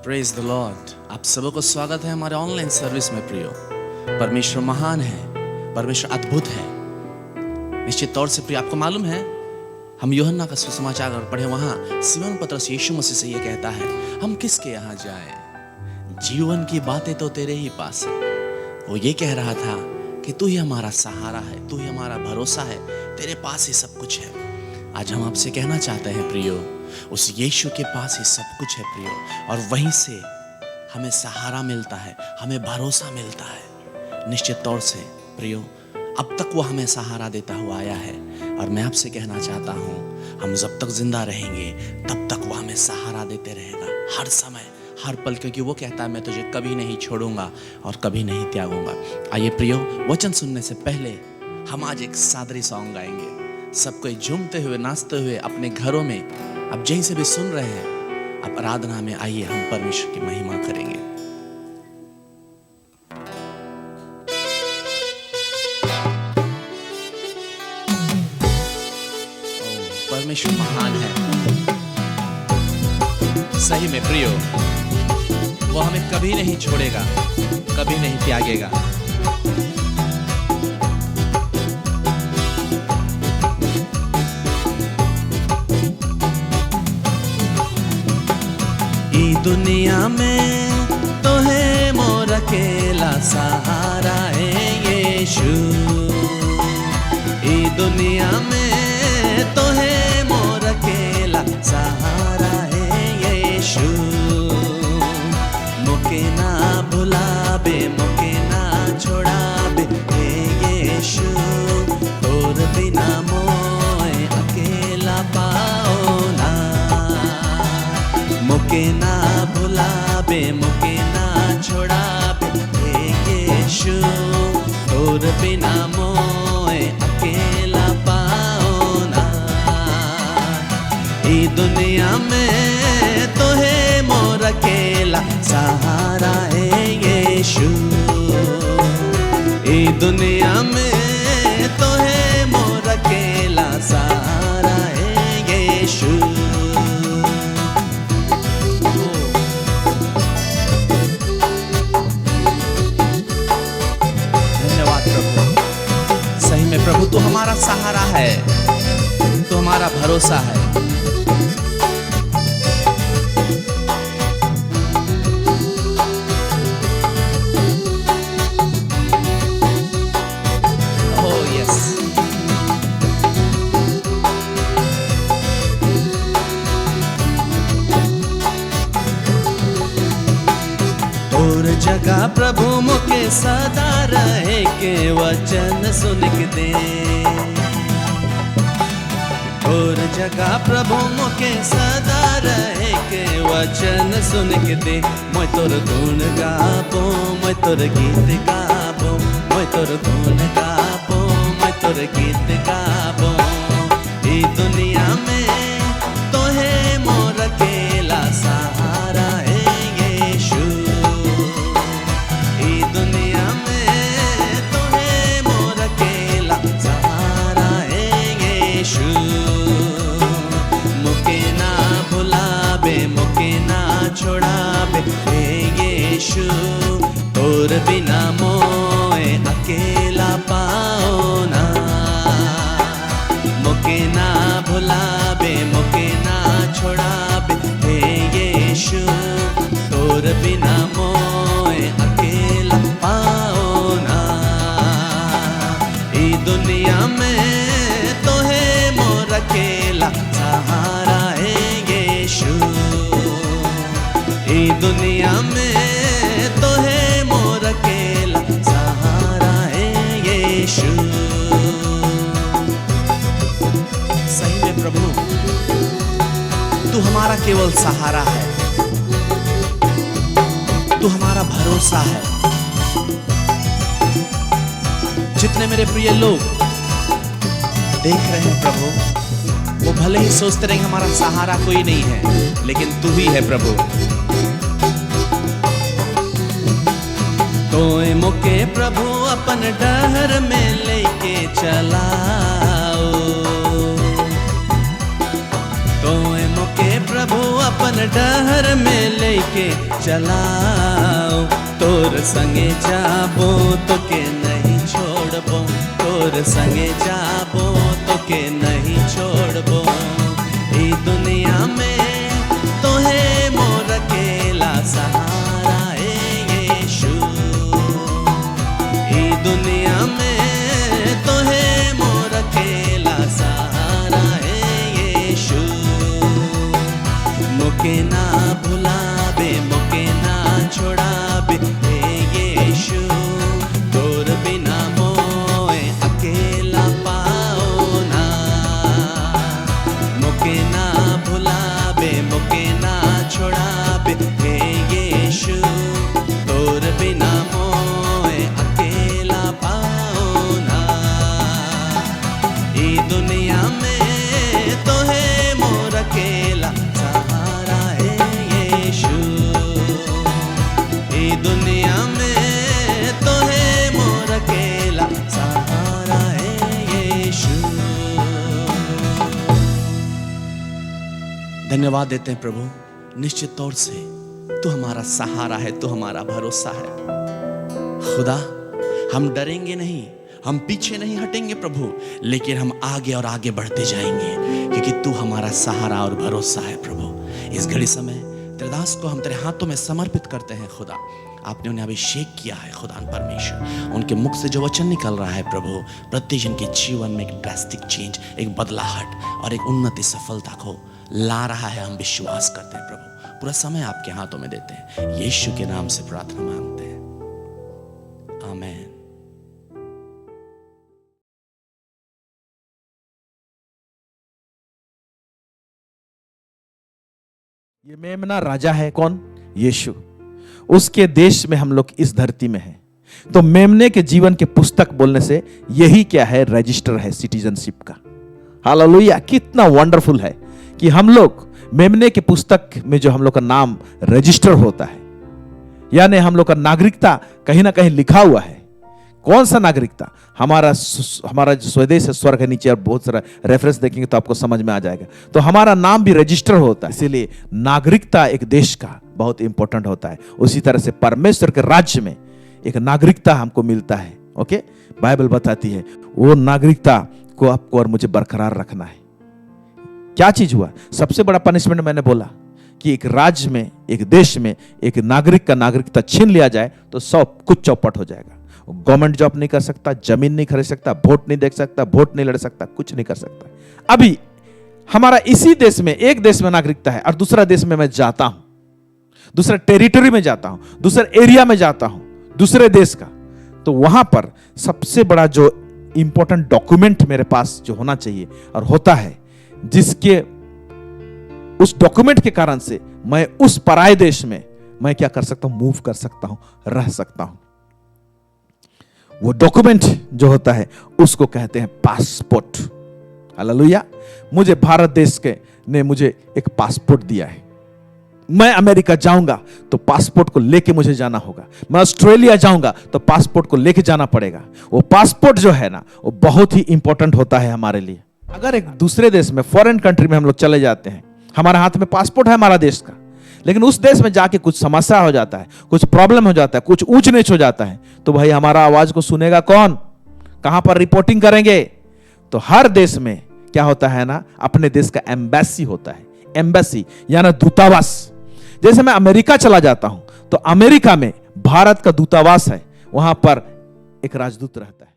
Praise the Lord. आप सबको स्वागत है हमारे ऑनलाइन सर्विस में। प्रियो, परमेश्वर महान है, परमेश्वर अद्भुत है। निश्चित तौर से प्रिय, आपको मालूम है हम यूहन्ना का सुसमाचार पढ़े, वहां सिमोन पतरस यीशु मसीह से ये कहता है, हम किसके यहाँ जाएं? जीवन की बातें तो तेरे ही पास है। वो ये कह रहा था कि तू ही हमारा सहारा है, तू ही हमारा भरोसा है, तेरे पास ही सब कुछ है। आज हम आपसे कहना चाहते हैं प्रियो, उस यीशु के पास ही सब कुछ है प्रियो, और वहीं से हमें सहारा मिलता है, हमें भरोसा मिलता है। निश्चित तौर से प्रियो, अब तक वो हमें सहारा देता हुआ आया है, और मैं आपसे कहना चाहता हूँ हम जब तक जिंदा रहेंगे तब तक वो हमें सहारा देते रहेगा, हर समय हर पल, क्योंकि वो कहता है मैं तुझे कभी नहीं छोड़ूंगा और कभी नहीं त्यागूंगा। आइए प्रियो, वचन सुनने से पहले हम आज एक सादरी सॉन्ग गाएंगे। सब कोई झूमते हुए नाचते हुए अपने घरों में, अब जहीं से भी सुन रहे हैं, अब आराधना में आइए हम परमेश्वर की महिमा करेंगे। परमेश्वर महान है, सही में प्रियो, वो हमें कभी नहीं छोड़ेगा, कभी नहीं त्यागेगा। ई दुनिया में तो है मोर अकेला सहारा है यीशु। ई दुनिया में तो है मोर अकेला सहारा है यीशु। मुके ना भुलाबे, मुके ना छोड़ाबे हे यीशु। तोर बिना मोए अकेला पाओ ना। मुके ना भुलाबे, मुके ना छोड़ाबे हे यीशु। तोर बिना मोए अकेला पाओ ना। ई दुनिया में तो है मोर अकेला सहारा है यीशु। ई दुनिया में तो है मोर अकेला सहारा है यीशु। प्रभु तू हमारा सहारा है, तू हमारा भरोसा है। ओह यस, तोर जगह प्रभु मुके सदा रहे के वचन सुन के दे। तोर जगह प्रभु मुके सदा रहे के वचन सुन के दे। मैं तोर गुण गाबो, मैं तोर गीत गाबो, मैं तोर गुण गाबो, मैं तोर गीत गाबो। ई दुनिया में तो है मोर अकेला सहारा है यीशु। ई दुनिया में तो है मोर अकेला सहारा है यीशु। मुके ना भुलाबे, मुके ना छोड़ाबे हे यीशु। तोर बिना मोए अकेला पाओ ना। मुके ना भुलाबे, मुके ना छोड़ाबे हे यीशु। तोर बिना मोए अकेला पाओ ना। ई दुनिया में तो है मोर अकेला सहारा है यीशु। ई दुनिया में तो है मोर अकेला सहारा है यीशु। सही में प्रभु, तू हमारा केवल सहारा है, तू हमारा भरोसा है। जितने मेरे प्रिय लोग देख रहे हैं प्रभु, वो भले ही सोचते रहेंगे हमारा सहारा कोई नहीं है, लेकिन तू ही है प्रभु। तोए मुके प्रभु अपन डहर में लेके चलाओ। तोए मुके प्रभु अपन डहर में लेके चलाओ, तोर संगे जाबो तो के नहीं छोड़बो, तोर संगे जाबो तो के नहीं छोड़बो। ई दुनिया में तोहे मोर अकेला सहारा ए यीशु, ई दुनिया में तोहे मोर अकेला सहारा ए यीशु। मोके ना भुलाबे, मोके ना छोड़ाबे ए यीशु, तोर बिना मोए अकेला पाओ ना। मोके ना भुलाबे, मोके ना छोड़ाबे ए यीशु, तोर बिना मोए अकेला पाओ ना। ई दुनिया में तोहे मोर अकेला सहारा है यीशु, ई दुनिया में तोहे मोर अकेला सहारा है यीशु। धन्यवाद देते हैं प्रभु, निश्चित तौर से तू हमारा सहारा है, तू हमारा भरोसा है। खुदा हम डरेंगे नहीं, हम पीछे नहीं हटेंगे प्रभु, लेकिन हम आगे और आगे बढ़ते जाएंगे, क्योंकि तू हमारा सहारा और भरोसा है प्रभु। इस घड़ी समय तेरे दास को हम तेरे हाथों में समर्पित करते हैं खुदा। आपने उन्हें अभिषेक किया है खुदा परमेश्वर, उनके मुख से जो वचन निकल रहा है प्रभु, प्रत्येक जन के जीवन में एक ड्रास्टिक चेंज, एक बदलाहट और एक उन्नति सफलता को ला रहा है। हम विश्वास करते हैं प्रभु, पूरा समय आपके हाथों में देते हैं, यीशु के नाम से प्रार्थना मांगते हैं, आमीन। ये मेमना राजा है कौन? यीशु। उसके देश में हम लोग इस धरती में हैं। तो मेमने के जीवन के पुस्तक बोलने से यही क्या है? रजिस्टर है सिटीजनशिप का। हालेलुया! कितना वंडरफुल है कि हम लोग मेमने के पुस्तक में जो हम लोग का नाम रजिस्टर होता है, यानी हम लोग का नागरिकता कहीं ना कहीं लिखा हुआ है। कौन सा नागरिकता? हमारा जो स्वदेश है स्वर्ग है नीचे, और बहुत सारा रेफरेंस देखेंगे तो आपको समझ में आ जाएगा। तो हमारा नाम भी रजिस्टर होता है, इसीलिए नागरिकता एक देश का बहुत इंपॉर्टेंट होता है। उसी तरह से परमेश्वर के राज्य में एक नागरिकता हमको मिलता है। ओके, बाइबल बताती है वो नागरिकता को आपको और मुझे बरकरार रखना है। क्या चीज हुआ? सबसे बड़ा पनिशमेंट मैंने बोला कि एक राज्य में, एक देश में एक नागरिक का नागरिकता छीन लिया जाए तो सब कुछ चौपट हो जाएगा। गवर्नमेंट जॉब नहीं कर सकता, जमीन नहीं खरीद सकता, वोट नहीं दे सकता, वोट नहीं लड़ सकता, कुछ नहीं कर सकता। अभी हमारा इसी देश में, एक देश में नागरिकता है और दूसरा देश में मैं जाता हूं, दूसरे टेरिटरी में जाता हूं, दूसरे एरिया में जाता हूं, दूसरे देश का, तो वहां पर सबसे बड़ा जो इंपॉर्टेंट डॉक्यूमेंट मेरे पास जो होना चाहिए और होता है, जिसके उस डॉक्यूमेंट के कारण से मैं उस पराये देश में मैं क्या कर सकता हूं? मूव कर सकता हूं, रह सकता हूं। वो डॉक्यूमेंट जो होता है उसको कहते हैं पासपोर्ट। हालेलुया! मुझे भारत देश के ने मुझे एक पासपोर्ट दिया है। मैं अमेरिका जाऊंगा तो पासपोर्ट को लेके मुझे जाना होगा। मैं ऑस्ट्रेलिया जाऊंगा तो पासपोर्ट को लेके जाना पड़ेगा। वो पासपोर्ट जो है ना, वो बहुत ही इंपॉर्टेंट होता है हमारे लिए। अगर एक दूसरे देश में, फॉरेन कंट्री में हम लोग चले जाते हैं, हमारे हाथ में पासपोर्ट है हमारा देश का, लेकिन उस देश में जाके कुछ समस्या हो जाता है, कुछ प्रॉब्लम हो जाता है, कुछ ऊंच नीच हो जाता है, तो भाई हमारा आवाज को सुनेगा कौन? कहां पर रिपोर्टिंग करेंगे? तो हर देश में क्या होता है ना, अपने देश का एम्बेसी होता है। एम्बेसी यानी दूतावास। जैसे मैं अमेरिका चला जाता हूं तो अमेरिका में भारत का दूतावास है, वहां पर एक राजदूत रहता है।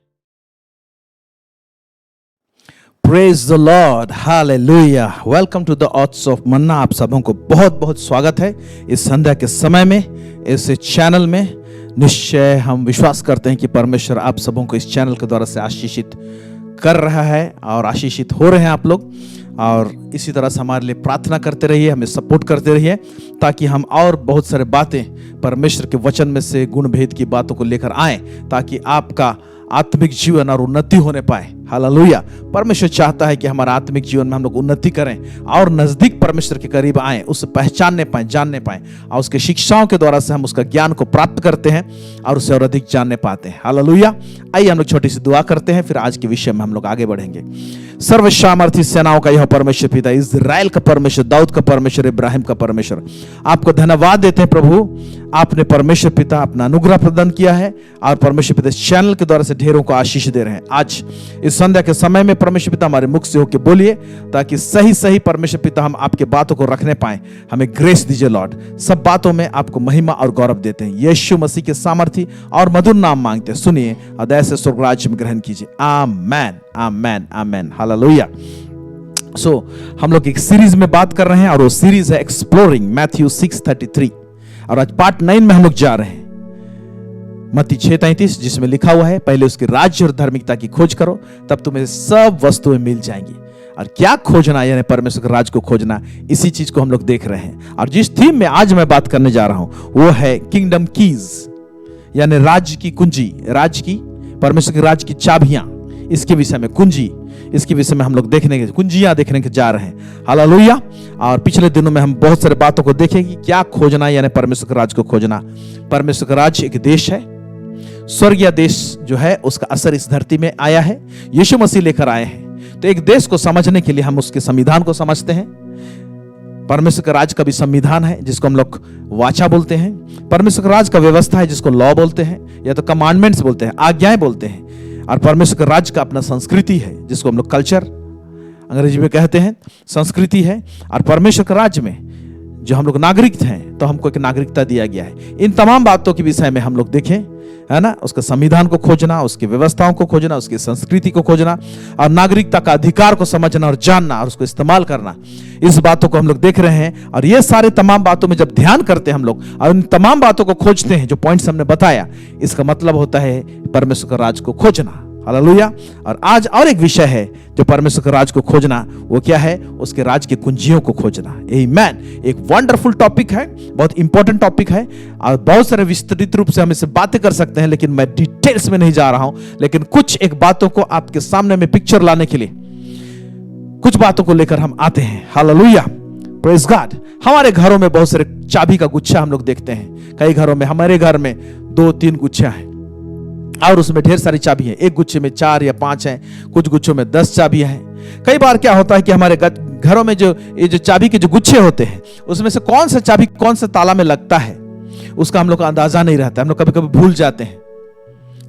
Praise the Lord, Hallelujah. Welcome to the Odds of Manna. आप सबों को बहुत बहुत स्वागत है इस संध्या के समय में, इस चैनल में। निश्चय हम विश्वास करते हैं कि परमेश्वर आप सबों को इस चैनल के द्वारा से आशीषित कर रहा है और आशीषित हो रहे हैं आप लोग। और इसी तरह से हमारे लिए प्रार्थना करते रहिए, हमें सपोर्ट करते रहिए, ताकि हम और बहुत सारे बातें परमेश्वर के वचन में से गुण भेद की बातों को लेकर आएं, ताकि आपका आत्मिक जीवन और उन्नति होने पाए। हालेलुया। परमेश्वर चाहता है कि हमारा आत्मिक जीवन में हम लोग उन्नति करें और नजदीक परमेश्वर के करीब आए, उसे पहचानने पाए, जानने पाए, और उसके शिक्षाओं के द्वारा से हम उसका ज्ञान को प्राप्त करते हैं और उसे और अधिक जानने पाते हैं। हालेलुया। आइए हम लोग छोटी सी दुआ करते हैं, फिर आज के विषय में हम लोग आगे बढ़ेंगे। सर्वसामर्थी सेनाओं का यह परमेश्वर पिता, इज़राइल का परमेश्वर, दाऊद का परमेश्वर, इब्राहिम का परमेश्वर, आपको धन्यवाद देते हैं प्रभु। आपने परमेश्वर पिता अपना अनुग्रह प्रदान किया है और परमेश्वर पिता इस चैनल के द्वारा से ढेरों को आशीष दे रहे हैं। आज इस संध्या के समय में परमेश्वर पिता हमारे मुख से होकर बोलिए, ताकि सही सही परमेश्वर पिता हम आपके बातों को रखने पाए। हमें ग्रेस दीजिए लॉर्ड। सब बातों में आपको महिमा और गौरव देते हैं। यीशु मसीह के सामर्थी और मधुर नाम मांगते हैं, सुनिए और दया से स्वर्ग राज्य में ग्रहण कीजिए। आमेन, आमेन, आमेन, हालेलुया। हम लोग एक सीरीज में बात कर रहे हैं और वो सीरीज है एक्सप्लोरिंग मैथ्यू 6:33, और आज पार्ट 9 में हम लोग जा रहे हैं। मत्ती 6:33, जिसमें लिखा हुआ है, पहले उसके राज्य और धार्मिकता की खोज करो, तब तुम्हें सब वस्तुएं मिल जाएंगी। और क्या खोजना, यानी परमेश्वर के राज को खोजना, इसी चीज को हम लोग देख रहे हैं। और जिस थीम में आज मैं बात करने जा रहा हूं वो है किंगडम कीज, यानी राज्य की कुंजी, राज्य की, परमेश्वर के राज्य की चाबियां। इसके विषय में, कुंजी, इसके विषय में हम लोग कुंजियां देखने के जा रहे हैं। हालेलुया। और पिछले दिनों में हम बहुत सारे बातों को देखे कि क्या खोजना, यानी परमेश्वर के राज्य को खोजना। परमेश्वर का राज्य एक देश है, स्वर्गीय देश जो है उसका असर इस धरती में आया है, यीशु मसीह लेकर आए हैं। तो एक देश को समझने के लिए हम उसके संविधान को समझते हैं। परमेश्वर का राज्य का भी संविधान है जिसको हम लोग वाचा बोलते हैं। परमेश्वर का राज्य का व्यवस्था है जिसको लॉ बोलते हैं, या तो कमांडमेंट्स बोलते हैं, आज्ञाएं बोलते हैं। और परमेश्वर का राज्य का अपना संस्कृति है जिसको हम लोग कल्चर अंग्रेजी में कहते हैं, संस्कृति है। और परमेश्वर के राज्य में जो हम लोग नागरिक हैं, तो हमको एक नागरिकता दिया गया है। इन तमाम बातों के विषय में हम लोग देखें, है ना, उसका संविधान को खोजना, उसकी व्यवस्थाओं को खोजना, उसकी संस्कृति को खोजना, और नागरिकता का अधिकार को समझना और जानना और उसको इस्तेमाल करना, इस बातों को हम लोग देख रहे हैं। और ये सारे तमाम बातों में जब ध्यान करते हैं हम लोग और इन तमाम बातों को खोजते हैं, जो पॉइंट्स हमने बताया, इसका मतलब होता है परमेश्वर का राज को खोजना। हालेलुया। और आज और एक विषय है जो परमेश्वर के राज को खोजना, वो क्या है? उसके राज की कुंजियों को खोजना। आमीन। एक वंडरफुल टॉपिक है, बहुत इंपॉर्टेंट टॉपिक है, और बहुत सारे विस्तृत रूप से हम इससे बातें कर सकते हैं, लेकिन मैं डिटेल्स में नहीं जा रहा हूं। लेकिन कुछ एक बातों को आपके सामने में पिक्चर लाने के लिए कुछ बातों को लेकर हम आते हैं। Hallelujah, praise God. हमारे घरों में बहुत सारे चाबी का गुच्छा हम लोग देखते हैं। कई घरों में, हमारे घर में 2-3 गुच्छा है और उसमें ढेर सारी चाबी है। एक गुच्छे में 4 या 5 हैं, कुछ गुच्छों में 10 चाबियां हैं। कई बार क्या होता है कि हमारे घरों में जो चाबी के जो गुच्छे होते हैं, उसमें से कौन सा चाबी कौन सा ताला में लगता है उसका हम लोग का अंदाजा नहीं रहता। हम लोग कभी कभी भूल जाते हैं,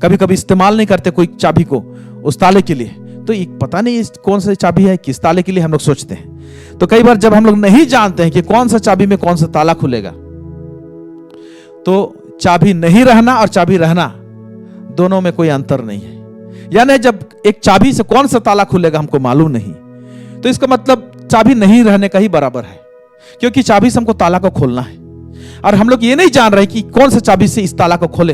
कभी कभी इस्तेमाल नहीं करते कोई चाबी को उस ताले के लिए, तो एक पता नहीं कौन सा चाबी है, किस ताले के लिए हम लोग सोचते हैं। तो कई बार जब हम लोग नहीं जानते हैं कि कौन सा चाबी में कौन सा ताला खुलेगा, तो चाबी नहीं रहना और चाबी रहना दोनों में कोई अंतर नहीं है। यानी जब एक चाबी से कौन सा ताला खुलेगा हमको मालूम नहीं, तो इसका मतलब चाबी नहीं रहने का ही बराबर है, क्योंकि चाबी से हमको ताला को खोलना है और हम लोग ये नहीं जान रहे कि कौन सा चाबी से इस ताला को खोले।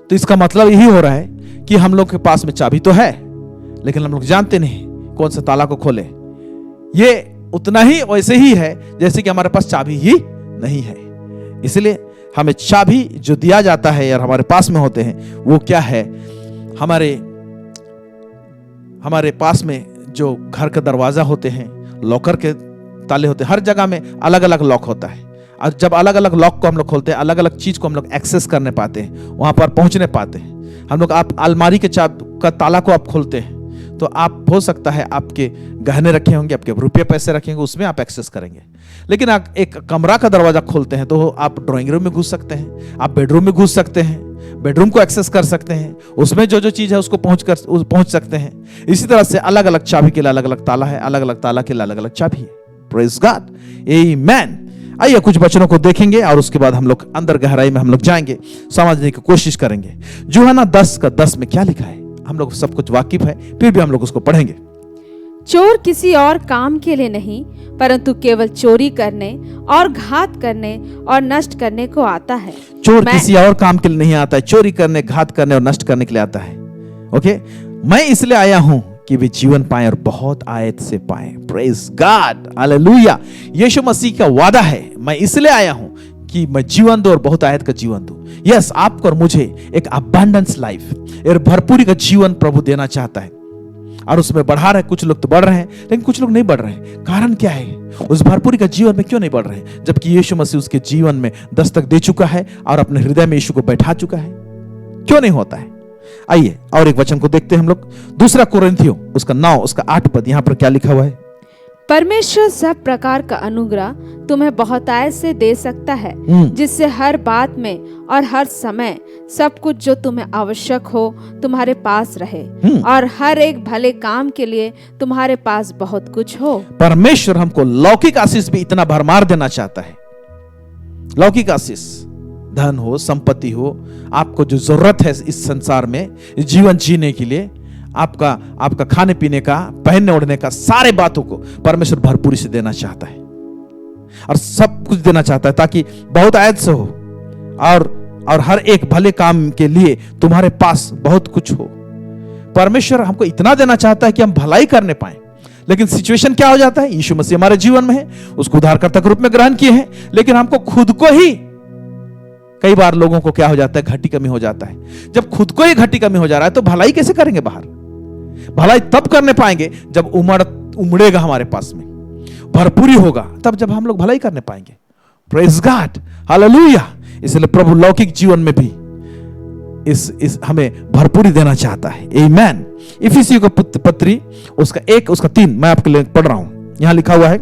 तो इसका मतलब यही हो रहा है कि हम लोग के पास में चाबी तो है, लेकिन हम लोग जानते नहीं कौन सा ताला को खोले। ये उतना ही वैसे ही है जैसे कि हमारे पास चाबी ही नहीं है। इसलिए हमें चाबी जो दिया जाता है यार हमारे पास में होते हैं, वो क्या है? हमारे पास में जो घर का दरवाजा होते हैं, लॉकर के ताले होते हैं, हर जगह में अलग अलग लॉक होता है। और जब अलग अलग लॉक को हम लोग खोलते हैं, अलग अलग चीज को हम लोग एक्सेस करने पाते हैं, वहां पर पहुंचने पाते हैं। हम लोग आप अलमारी के का ताला को आप खोलते हैं, तो आप हो सकता है आपके गहने रखे होंगे, आपके रुपये पैसे रखेंगे, उसमें आप एक्सेस करेंगे। लेकिन आप एक कमरा का दरवाजा खोलते हैं तो आप ड्राइंग रूम में घुस सकते हैं, आप बेडरूम में घुस सकते हैं, बेडरूम को एक्सेस कर सकते हैं, उसमें जो जो चीज है उसको पहुंच सकते हैं। इसी तरह से अलग अलग चाबी के लिए अलग अलग ताला है, अलग अलग ताला के लिए अलग अलग चाबी है। प्रेज गॉड, आमीन। आइए कुछ वचनों को देखेंगे और उसके बाद हम लोग अंदर गहराई में हम लोग जाएंगे, समझने की कोशिश करेंगे। यूहन्ना 10:10 में क्या लिखा है? हम लोग सब कुछ वाकिफ है, फिर भी हम लोग उसको पढ़ेंगे। चोर किसी और काम के लिए नहीं, परंतु केवल चोरी करने और घात करने और नष्ट करने को आता है। चोर किसी और काम के लिए नहीं आता है, चोरी करने, घात करने और नष्ट करने के लिए आता है। ओके, मैं इसलिए आया हूं कि वे जीवन पाएं और बहुत आयत से पाएं। Praise God, hallelujah. यीशु मसीह का वादा है, मैं इसलिए आया हूं कि मैं जीवन दूं और बहुत आयत का जीवन दूं। यस, आपको और मुझे एक अबंडेंस लाइफ, एक भरपूरी का जीवन प्रभु देना चाहता है और उसमें बढ़ा रहे। कुछ लोग तो बढ़ रहे हैं लेकिन कुछ लोग नहीं बढ़ रहे हैं। कारण क्या है? उस भरपूरी का जीवन में क्यों नहीं बढ़ रहे हैं, जबकि यीशु मसीह उसके जीवन में दस्तक दे चुका है और अपने हृदय में यीशु को बैठा चुका है? क्यों नहीं होता है? आइए और एक वचन को देखते हैं हम लोग। 2 कुरिन्थियों उसका 9 उसका 8 पद, यहां पर क्या लिखा हुआ है? परमेश्वर सब प्रकार का अनुग्रह तुम्हें बहुतायत से दे सकता है, जिससे हर बात में और हर समय सब कुछ जो तुम्हें आवश्यक हो तुम्हारे पास रहे, और हर एक भले काम के लिए तुम्हारे पास बहुत कुछ हो। परमेश्वर हमको लौकिक आशीष भी इतना भरमार देना चाहता है। लौकिक आशीष, धन हो, संपत्ति हो, आपको जो जरूरत है इस संसार में जीवन जीने के लिए, आपका खाने पीने का, पहनने ओढ़ने का, सारे बातों को परमेश्वर भरपूरी से देना चाहता है और सब कुछ देना चाहता है ताकि बहुत आयत से हो और हर एक भले काम के लिए तुम्हारे पास बहुत कुछ हो। परमेश्वर हमको इतना देना चाहता है कि हम भलाई करने पाए। लेकिन सिचुएशन क्या हो जाता है? यीशु मसीह हमारे जीवन में है, उसको उद्धारकर्ता के रूप में ग्रहण किए हैं, लेकिन हमको खुद को ही, कई बार लोगों को क्या हो जाता है? घटी कमी हो जाता है। जब खुद को ही घटी कमी हो जा रहा है तो भलाई कैसे करेंगे? बाहर भलाई तब करने पाएंगे जब उमड़ेगा हमारे पास में, भरपूरी होगा, तब जब हम लोग भलाई करने पाएंगे। Praise God, hallelujah. इसलिए प्रभु लौकिक जीवन में भी इस हमें भरपूरी देना चाहता है। आमीन। इफिसियों का पत्री उसका 1 उसका 3 मैं आपके लिए पढ़ रहा हूं। यहां लिखा हुआ है,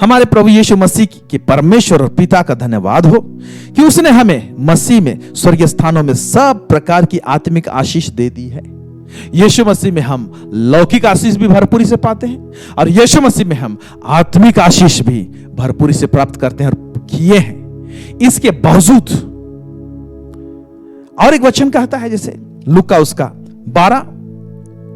हमारे प्रभु यीशु मसीह के परमेश्वर और पिता का धन्यवाद हो कि उसने हमें मसीह में स्वर्गीय स्थानों में सब प्रकार की आत्मिक आशीष दे दी है। यीशु मसीह में हम लौकिक आशीष भी भरपूरी से पाते हैं और यीशु मसीह में हम आत्मिक आशीष भी भरपूरी से प्राप्त करते हैं और किए हैं। इसके बावजूद और एक वचन कहता है, जैसे लूका उसका 12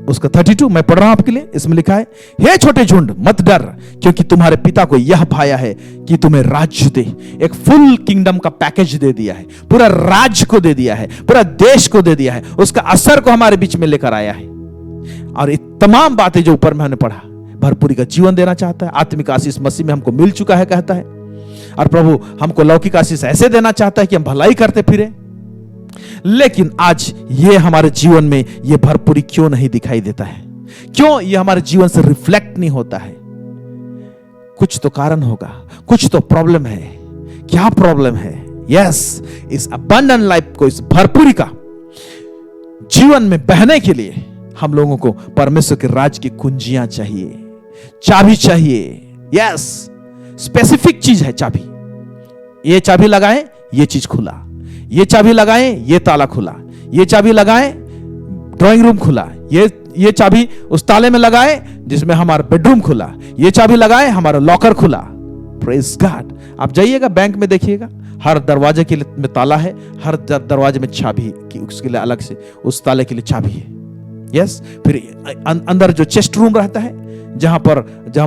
उसका 32 मैं पढ़ रहा हूं आपके लिए। इसमें लिखा है, हे छोटे झुंड मत डर, क्योंकि तुम्हारे पिता को यह भाया है कि तुम्हें राज्य दे। एक फुल किंगडम का पैकेज दे दिया है, पूरा राज्य को दे दिया है, पूरा देश को दे दिया है, उसका असर को हमारे बीच में लेकर आया है। और ये तमाम बातें जो ऊपर में हमने पढ़ा, भरपूरी का जीवन देना चाहता है। आत्मिक आशीष मसीह में हमको मिल चुका है कहता है, और प्रभु हमको लौकिक आशीष ऐसे देना चाहता है कि हम भलाई करते फिरे। लेकिन आज ये हमारे जीवन में ये भरपूरी क्यों नहीं दिखाई देता है? क्यों ये हमारे जीवन से रिफ्लेक्ट नहीं होता है? कुछ तो कारण होगा, कुछ तो प्रॉब्लम है। क्या प्रॉब्लम है? यस, इस अबंडेंट लाइफ को, इस भरपूरी का जीवन में बहने के लिए हम लोगों को परमेश्वर के राज की कुंजियां चाहिए, चाबी चाहिए। यस, स्पेसिफिक चीज है चाबी। ये चाबी लगाएं, ये चीज खुला, ये चाबी लगाएं, ये ताला खुला, ये चाबी लगाएं, ड्राइंग रूम खुला, ये चाबी उस ताले में लगाएं जिसमें हमारा बेडरूम खुला, ये चाबी लगाएं, हमारा लॉकर खुला। Praise God. आप जाइएगा बैंक में, देखिएगा हर दरवाजे के लिए में ताला है, हर दरवाजे में चाबी की, उसके लिए अलग से उस ताले के लिए चाबी है। यस, फिर अंदर जो चेस्ट रूम रहता है, जहां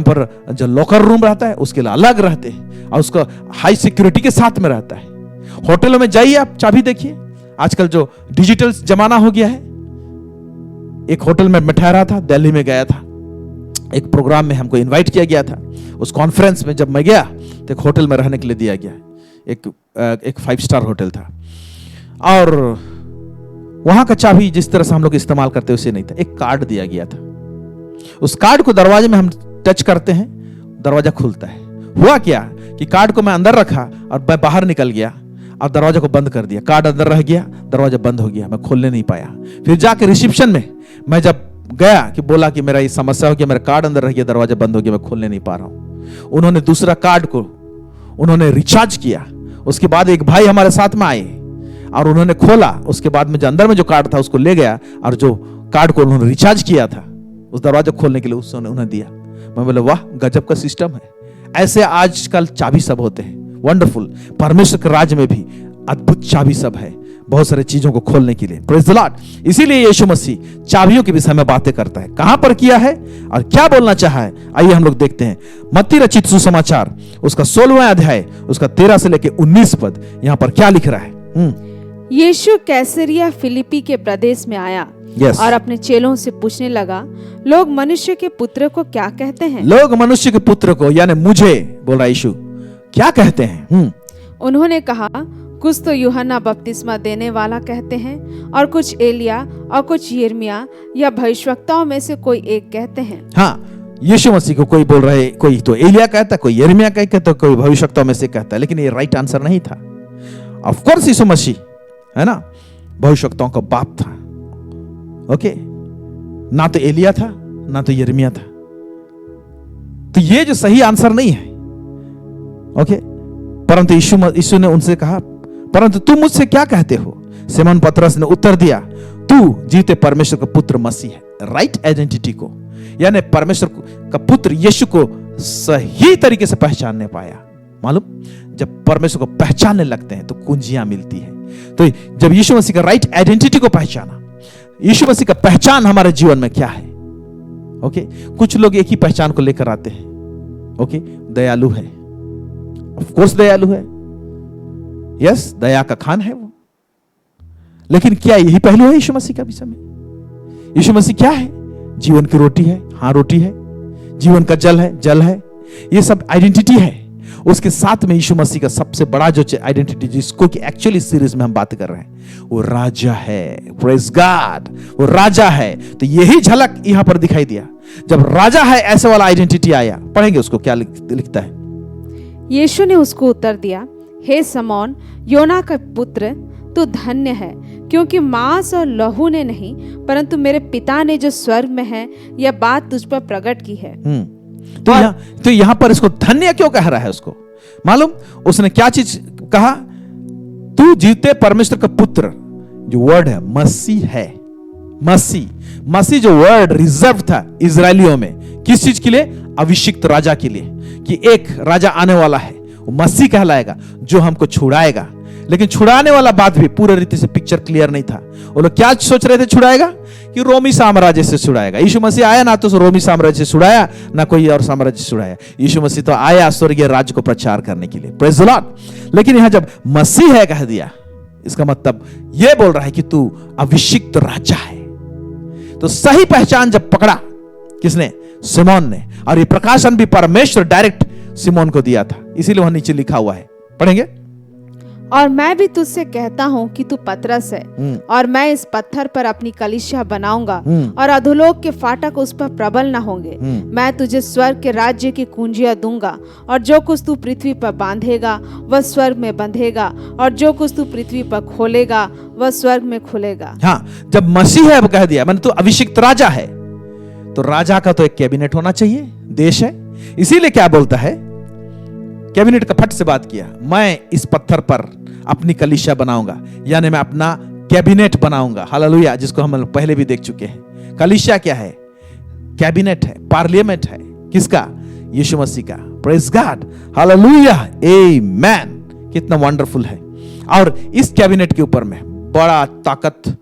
पर जो लॉकर रूम रहता है, उसके लिए अलग रहते हैं और उसका हाई सिक्योरिटी के साथ में रहता है। होटलों में जाइए, आप चाबी देखिए। आजकल जो डिजिटल जमाना हो गया है। एक होटल में मैं ठहरा था, दिल्ली में गया था, एक प्रोग्राम में हमको इनवाइट किया गया था। उस कॉन्फ्रेंस में जब मैं गया तो एक होटल में रहने के लिए दिया गया। एक 5 स्टार होटल था और वहां का चाबी जिस तरह से हम लोग इस्तेमाल करते हैं उसे नहीं था। एक कार्ड दिया गया था, उस कार्ड को दरवाजे में हम टच करते हैं, दरवाजा खुलता है। हुआ क्या कि कार्ड को मैं अंदर रखा और मैं बाहर निकल गया और दरवाजा को बंद कर दिया। कार्ड अंदर रह गया, दरवाजा बंद हो गया, मैं खोलने नहीं पाया। फिर जाके रिसेप्शन में मैं जब गया कि बोला कि मेरा ये समस्या हो गया, मेरा कार्ड अंदर रह गया, दरवाजा बंद हो गया, मैं खोलने नहीं पा रहा हूं। उन्होंने दूसरा कार्ड को उन्होंने रिचार्ज किया। उसके बाद एक भाई हमारे साथ में आए और उन्होंने खोला। उसके बाद में जो अंदर में जो कार्ड था उसको ले गया और जो कार्ड को उन्होंने रिचार्ज किया था उस दरवाजा खोलने के लिए उसने उन्हें दिया। मैं बोला वाह, गजब का सिस्टम है। ऐसे आजकल चाबी सब होते हैं। वंडरफुल। परमेश्वर के राज्य में भी अद्भुत चाबी सब है, बहुत सारे चीजों को खोलने के लिए। Praise the Lord. इसीलिए यीशु मसीह चाबियों के विषय में बातें करता है। कहां पर किया है और क्या बोलना चाहा है, आइए हम लोग देखते हैं। मत्ती रचित सुसमाचार उसका 16वां अध्याय उसका 13 से लेकर 19 पद, यहां पर क्या लिख रहा है? यीशु कैसरिया फिलिपी के प्रदेश में आया और अपने चेलों से पूछने लगा, लोग मनुष्य के पुत्र को क्या कहते हैं? लोग मनुष्य के पुत्र को यानी मुझे, बोल रहा यीशु, क्या कहते हैं? उन्होंने कहा, कुछ तो यूहन्ना बपतिस्मा देने वाला कहते हैं और कुछ एलिया और कुछ यिर्मयाह या भविष्यवक्ताओं में से कोई एक कहते हैं। हाँ, यीशु मसीह को कोई बोल रहे, कोई तो एलिया कहता, कोई यिर्मयाह कहता, तो कोई भविष्यवक्ताओं में से कहता, लेकिन ये राइट आंसर नहीं था। ऑफ कोर्स यीशु मसीह है ना भविष्यवक्ताओं का बाप था। ओके, ना तो एलिया था ना तो यिर्मयाह था, तो ये जो सही आंसर नहीं है। ओके, परंतु यीशु ने उनसे कहा, परंतु तुम मुझसे क्या कहते हो? सिमोन पतरस ने उत्तर दिया, तू जीते परमेश्वर का पुत्र मसीह है। राइट आइडेंटिटी को, यानी परमेश्वर का पुत्र यीशु को सही तरीके से पहचानने पाया। मालूम, जब परमेश्वर को पहचानने लगते हैं तो कुंजियां मिलती है। तो जब यीशु मसीह का राइट आइडेंटिटी को पहचाना, यीशु मसीह का पहचान हमारे जीवन में क्या है। ओके, कुछ लोग एक ही पहचान को लेकर आते हैं। ओके, दयालु है, ऑफ कोर्स दयालु है, यस, दया का खान है वो, लेकिन क्या यही पहलू है यीशु मसीह का विषय में? यीशु मसीह क्या है? जीवन की रोटी है, हाँ रोटी है। जीवन का जल है, जल है। ये सब आइडेंटिटी है। उसके साथ में यीशु मसीह का सबसे बड़ा जो आइडेंटिटी, जिसको कि एक्चुअली सीरीज में हम बात कर रहे हैं, वो राजा है। प्रेज गॉड, वो राजा है। तो यही झलक यहां पर दिखाई दिया। जब राजा है ऐसे वाला आइडेंटिटी आया, पढ़ेंगे उसको क्या लिखता है। यीशु ने उसको उत्तर दिया, हे समौन योना का पुत्र, तू धन्य है, क्योंकि मांस और लहू ने नहीं, परंतु मेरे पिता ने जो स्वर्ग में है यह बात तुझ पर प्रकट की है। तो यहां पर इसको धन्य क्यों कह रहा है? उसको मालूम उसने क्या चीज कहा? तू जीते परमेश्वर का पुत्र, जो वर्ड है मसीह है। मसीह जो वर्ड रिजर्व था इजरायलियों में, किस चीज के लिए? अभिषिक्त राजा के लिए, कि एक राजा आने वाला है, वो मसीह कहलाएगा, जो हमको छुड़ाएगा। लेकिन छुड़ाने वाला बात भी पूरी रीति से पिक्चर क्लियर नहीं था। वो लोग क्या सोच रहे थे छुड़ाएगा? कि रोमी साम्राज्य से छुड़ाएगा। यीशु मसीह आया ना तो रोमी साम्राज्य से छुड़ाया, ना कोई और साम्राज्य से छुड़ाया। यीशु मसीह तो आया स्वर्गीय राज्य को प्रचार करने के लिए। Praise the Lord. लेकिन यहां जब मसीह है कह दिया, इसका मतलब यह बोल रहा है कि तू अभिषिक्त राजा है। तो सही पहचान जब पकड़ा किसने? सिमोन ने। और ये प्रकाशन भी परमेश्वर डायरेक्ट सिमोन को दिया था, इसीलिए वहां नीचे लिखा हुआ है, पढ़ेंगे। और मैं भी तुझसे कहता हूँ कि तू पतरस है, और मैं इस पत्थर पर अपनी कलीसिया बनाऊंगा, और अधोलोक के फाटक उस पर प्रबल न होंगे। मैं तुझे स्वर्ग के राज्य की कुंजियां दूंगा, और जो कुछ तू पृथ्वी पर बांधेगा वह स्वर्ग में बंधेगा, और जो कुछ तू पृथ्वी पर खोलेगा वह स्वर्ग में खुलेगा। हाँ, जब मसीह है कह दिया, मैंने तो अभिषिक्त राजा है, तो राजा का तो एक कैबिनेट होना चाहिए, देश है। इसीलिए क्या बोलता है, कैबिनेट का फट से बात किया, मैं इस पत्थर पर अपनी कलीसिया बनाऊंगा, यानी मैं अपना कैबिनेट बनाऊंगा। हालेलुया, जिसको हम पहले भी देख चुके हैं। कलीसिया क्या है? कैबिनेट है, पार्लियामेंट है। किसका? यीशु मसीह का। प्रेज गॉड, हालेलुया, आमेन। कितना वंडरफुल है। और इस कैबिनेट के ऊपर में बड़ा ताकत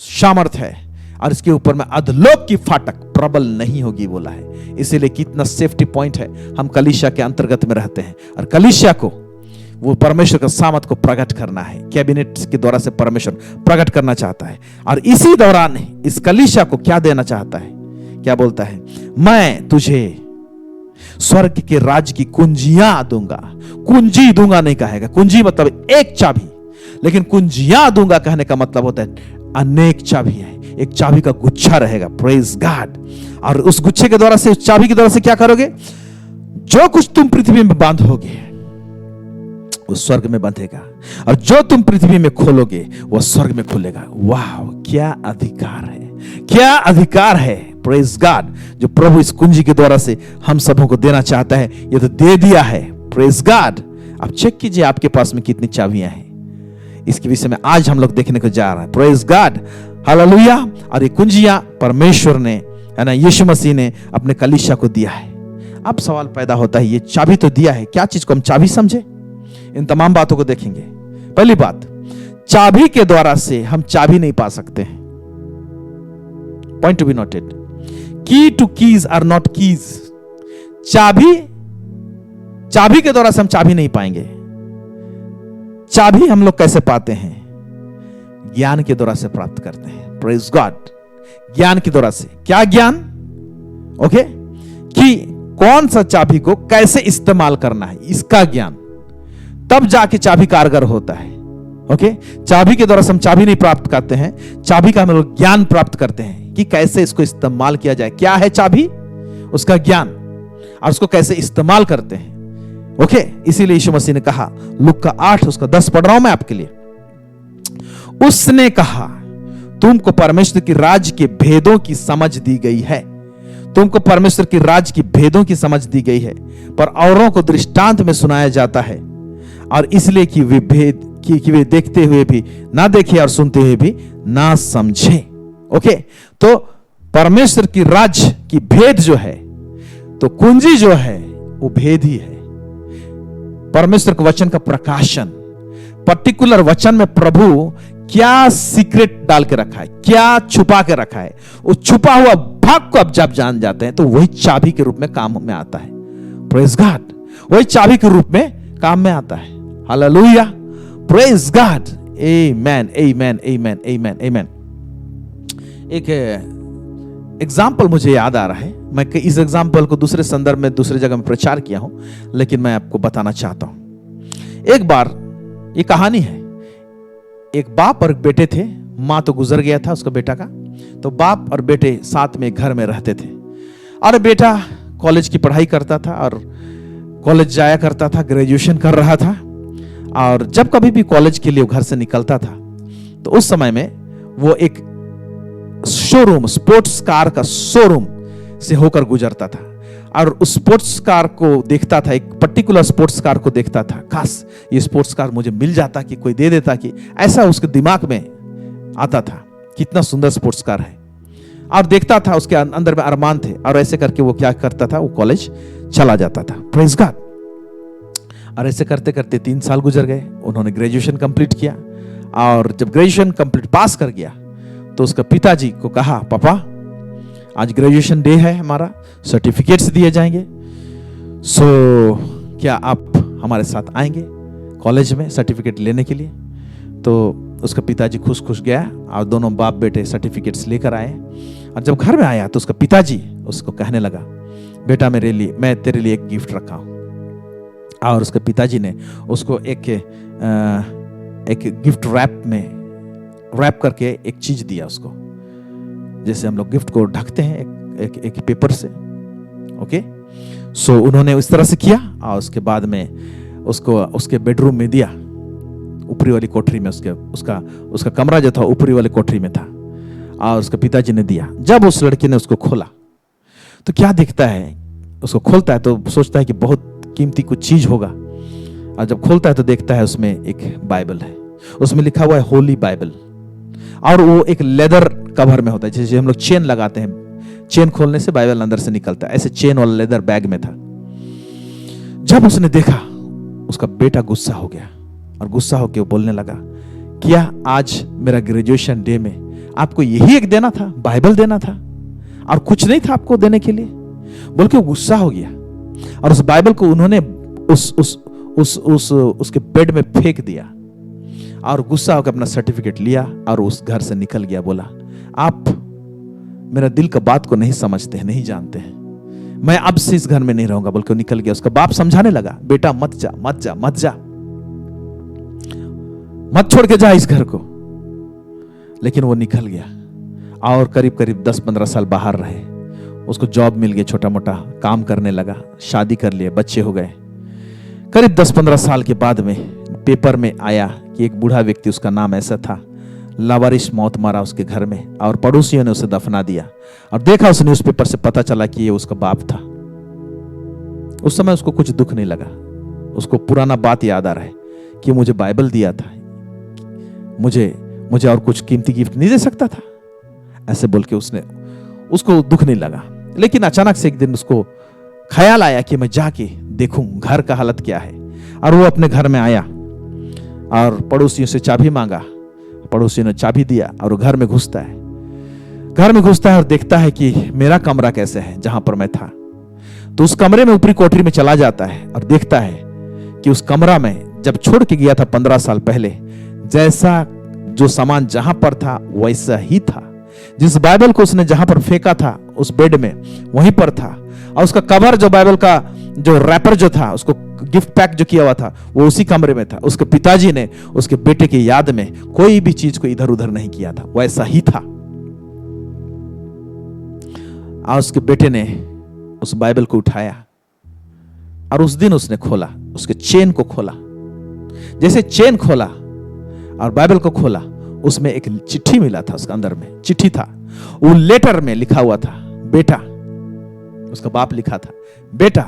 सामर्थ है, और इसके ऊपर में अधलोक की फाटक प्रबल नहीं होगी बोला है। इसीलिए कितना सेफ्टी पॉइंट है। हम कलीसिया के अंतर्गत में रहते हैं, और कलीसिया को वो परमेश्वर का सामर्थ को प्रकट करना है। कैबिनेट के द्वारा से परमेश्वर प्रकट करना चाहता है, और इसी दौरान इस कलीसिया को क्या देना चाहता है? क्या बोलता है? मैं तुझे स्वर्ग के राज्य की कुंजियां दूंगा। कुंजी दूंगा नहीं कहेगा, कुंजी मतलब एक चाबी, लेकिन कुंजियां दूंगा कहने का मतलब होता है अनेक चाबी है, एक चाबी का गुच्छा रहेगा। Praise God. और उस गुच्छे के द्वारा से, उस चाबी के द्वारा से क्या करोगे? जो कुछ तुम पृथ्वी में बांधोगे वो स्वर्ग में बंधेगा, और जो तुम पृथ्वी में खोलोगे वो स्वर्ग में खुलेगा। वाह, क्या अधिकार है, क्या अधिकार है। प्रेज गॉड, जो प्रभु इस कुंजी के द्वारा से हम सबों को देना चाहता है, ये तो दे दिया है। Praise God. अब चेक कीजिए आपके पास में कितनी चाबियां हैं। इसके विषय में आज हम लोग देखने को जा रहे हैं। Praise God, hallelujah. और ये कुंजियां परमेश्वर ने, है ना, यीशु मसीह ने अपने कलीसिया को दिया है। अब सवाल पैदा होता है, ये चाबी तो दिया है, क्या चीज को हम चाबी समझे? इन तमाम बातों को देखेंगे। पहली बात, चाबी के द्वारा से हम चाबी नहीं पा सकते हैं। पॉइंट टू बी नोटेड, की two keys are not keys. चाबी के द्वारा से हम चाबी नहीं पाएंगे। चाबी हम लोग कैसे पाते हैं? ज्ञान के द्वारा से प्राप्त करते हैं। Praise God. ज्ञान के द्वारा से। क्या ज्ञान? ओके, कि कौन सा चाबी को कैसे इस्तेमाल करना है, इसका ज्ञान। तब जाके चाबी कारगर होता है। ओके, चाबी के द्वारा हम चाबी नहीं प्राप्त करते हैं, चाबी का हम लोग ज्ञान प्राप्त करते हैं कि कैसे इसको इस्तेमाल किया जाए। क्या है चाबी? उसका ज्ञान, और उसको कैसे इस्तेमाल करते हैं। ओके, इसीलिए यीशु मसीह ने कहा, लूका 8 उसका 10 पढ़ रहा हूं मैं आपके लिए। उसने कहा, तुमको परमेश्वर की राज के भेदों की समझ दी गई है, तुमको परमेश्वर की राज की भेदों की समझ दी गई है, पर औरों को दृष्टांत में सुनाया जाता है, और इसलिए कि वे भेद कि वे देखते हुए भी ना देखे और सुनते हुए भी ना समझे। ओके, तो परमेश्वर की राज की भेद जो है, तो कुंजी जो है वो भेद ही है। परमेश्वर के वचन का प्रकाशन, पर्टिकुलर वचन में प्रभु क्या सीक्रेट डाल के रखा है, क्या छुपा के रखा है, वो छुपा हुआ भाग को आप जब जान जाते हैं तो वही चाबी के रूप में काम में आता है। प्रेज गॉड, वही चाबी के रूप में काम में आता है। हालेलुया, प्रेज गॉड, आमेन आमेन आमेन आमेन आमेन। एक एग्जाम्पल मुझे याद आ रहा है, मैं इस एग्जाम्पल को दूसरे संदर्भ में दूसरे जगह में प्रचार किया हूं, लेकिन मैं आपको बताना चाहता हूं। एक बार, ये कहानी है, एक बाप और एक बेटे थे। मां तो गुजर गया था उसका बेटा का, तो बाप और बेटे साथ में घर में रहते थे, और बेटा कॉलेज की पढ़ाई करता था और कॉलेज जाया करता था, ग्रेजुएशन कर रहा था। और जब कभी भी कॉलेज के लिए घर से निकलता था तो उस समय में वो एक शोरूम, स्पोर्ट्स कार का शोरूम से होकर गुजरता था, और उस स्पोर्ट्स कार को देखता था, एक पर्टिकुलर स्पोर्ट्स कार को देखता था, काश ये स्पोर्ट्स कार मुझे मिल जाता, कि कोई दे देता, कि ऐसा उसके दिमाग में आता था, कितना सुंदर स्पोर्ट्स कार है। और देखता था, उसके अंदर में अरमान थे, और ऐसे करके वो क्या करता था, वो कॉलेज चला जाता था। Praise God. और ऐसे करते करते 3 साल गुजर गए, उन्होंने ग्रेजुएशन कंप्लीट किया, और जब ग्रेजुएशन कंप्लीट पास कर गया तो उसका पिताजी को कहा, पापा आज ग्रेजुएशन डे है हमारा, सर्टिफिकेट्स दिए जाएंगे, सो क्या आप हमारे साथ आएंगे कॉलेज में सर्टिफिकेट लेने के लिए? तो उसका पिताजी खुश खुश गया, और दोनों बाप बेटे सर्टिफिकेट्स लेकर आए। और जब घर में आया तो उसका पिताजी उसको कहने लगा, बेटा मैं तेरे लिए एक गिफ्ट रखा हूं। और उसके पिताजी ने उसको एक गिफ्ट रैप करके एक चीज दिया उसको, जैसे हम लोग गिफ्ट को ढकते हैं एक पेपर से। ओके, सो उन्होंने इस तरह से किया, और उसके बाद में उसको उसके बेडरूम में दिया, ऊपरी वाली कोठरी में, उसका कमरा जो था ऊपरी वाली कोठरी में था, और उसके पिताजी ने दिया। जब उस लड़के ने उसको खोला तो क्या दिखता है, उसको खोलता है तो सोचता है कि बहुत कीमती कुछ चीज होगा, और जब खोलता है तो देखता है उसमें एक बाइबल है, उसमें लिखा हुआ है होली बाइबल, और वो एक लेदर कवर में होता है, जैसे हम लोग चेन लगाते हैं, चेन खोलने से बाइबल अंदर से निकलता है, ऐसे चेन वाला लेदर बैग में था। जब उसने देखा, उसका बेटा गुस्सा हो गया, और गुस्सा होकर वो बोलने लगा, क्या आज मेरा ग्रेजुएशन डे में आपको यही एक देना था, बाइबल देना था, और कुछ नहीं था आपको देने के लिए? बोल के वो गुस्सा हो गया, और उस बाइबल को उन्होंने उसके बेड में फेंक दिया, और गुस्सा होकर अपना सर्टिफिकेट लिया और उस घर से निकल गया। बोला, आप मेरा दिल का बात को नहीं समझते हैं, नहीं जानते हैं, मैं अब से इस घर में नहीं रहूंगा, बोल के निकल गया। उसका बाप समझाने लगा, बेटा मत जा मत जा मत जा, मत छोड़ के जा इस घर को। लेकिन वो निकल गया, और करीब करीब 10-15 साल बाहर रहे, उसको जॉब मिल गई, छोटा मोटा काम करने लगा, शादी कर लिए, बच्चे हो गए। करीब 10-15 साल के बाद में पेपर में आया कि एक बूढ़ा व्यक्ति, उसका नाम ऐसा था, लावारिस मौत मारा उसके घर में, और पड़ोसियों ने उसे दफना दिया। और देखा उस न्यूज़पेपर से पता चला कि ये उसका बाप था। उस समय उसको कुछ दुख नहीं लगा, उसको पुराना बात याद आ रहा है कि मुझे बाइबल दिया था, मुझे और कुछ कीमती गिफ्ट नहीं दे सकता था, ऐसे बोल के उसको दुख नहीं लगा। लेकिन अचानक से एक दिन उसको ख्याल आया कि मैं जाके देखूं घर का हालत क्या है, और वो अपने घर में आया और पड़ोसियों से चाबी मांगा, पड़ोसियों ने चाबी दिया, और वो घर में घुसता है और देखता है कि मेरा कमरा कैसे है जहां पर मैं था। तो उस कमरे में ऊपरी कोठरी में चला जाता है और देखता है कि उस कमरा में जब छोड़ के गया था 15 साल पहले, जैसा जो सामान जहां पर था वैसा ही था, जिस बाइबल को उसने जहां पर फेंका था उस बेड में वहीं पर था, और उसका कवर जो बाइबल का जो रैपर जो था, उसको गिफ्ट पैक जो किया हुआ था वो उसी कमरे में था। उसके पिताजी ने उसके बेटे की याद में कोई भी चीज को इधर उधर नहीं किया था, वैसा ही था। और उसके बेटे ने उस बाइबल को उठाया और उस दिन उसने खोला, उसके चेन को खोला। जैसे चेन खोला और बाइबल को खोला, उसमें एक चिट्ठी मिला था। उसके अंदर में चिट्ठी था, वो लेटर में लिखा हुआ था, बेटा, उसका बाप लिखा था, बेटा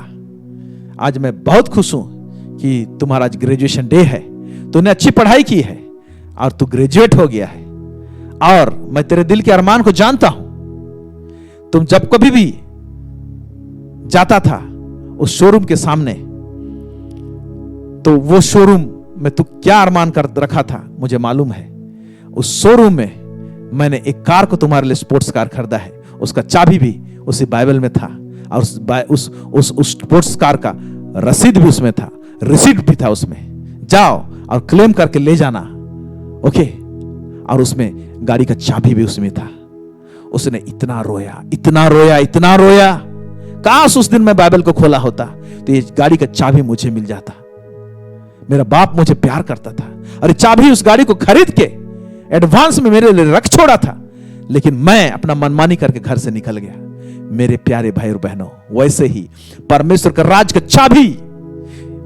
आज मैं बहुत खुश हूं कि तुम्हारा आज ग्रेजुएशन डे है, तूने अच्छी पढ़ाई की है और तू ग्रेजुएट हो गया है, और मैं तेरे दिल के अरमान को जानता हूं। तुम जब कभी भी जाता था उस शोरूम के सामने, तो वो शोरूम में तू क्या अरमान कर रखा था मुझे मालूम है। उस शोरूम में मैंने एक कार को तुम्हारे लिए स्पोर्ट्स कार खरीदा है, उसका चाबी भी उसी बाइबल में था, और उस स्पोर्ट्स कार का रसीद भी उसमें था, रिसीट भी था उसमें। जाओ और क्लेम करके ले जाना, ओके। और उसमें गाड़ी का चाबी भी उसमें था। उसने इतना रोया, इतना रोया, इतना रोया, काश उस दिन मैं बाइबल को खोला होता तो ये गाड़ी का चाबी मुझे मिल जाता। मेरा बाप मुझे प्यार करता था, और चाबी उस गाड़ी को खरीद के एडवांस में मेरे लिए रख छोड़ा था, लेकिन मैं अपना मनमानी करके घर से निकल गया। मेरे प्यारे भाई और बहनों, वैसे ही परमेश्वर का राज का चाबी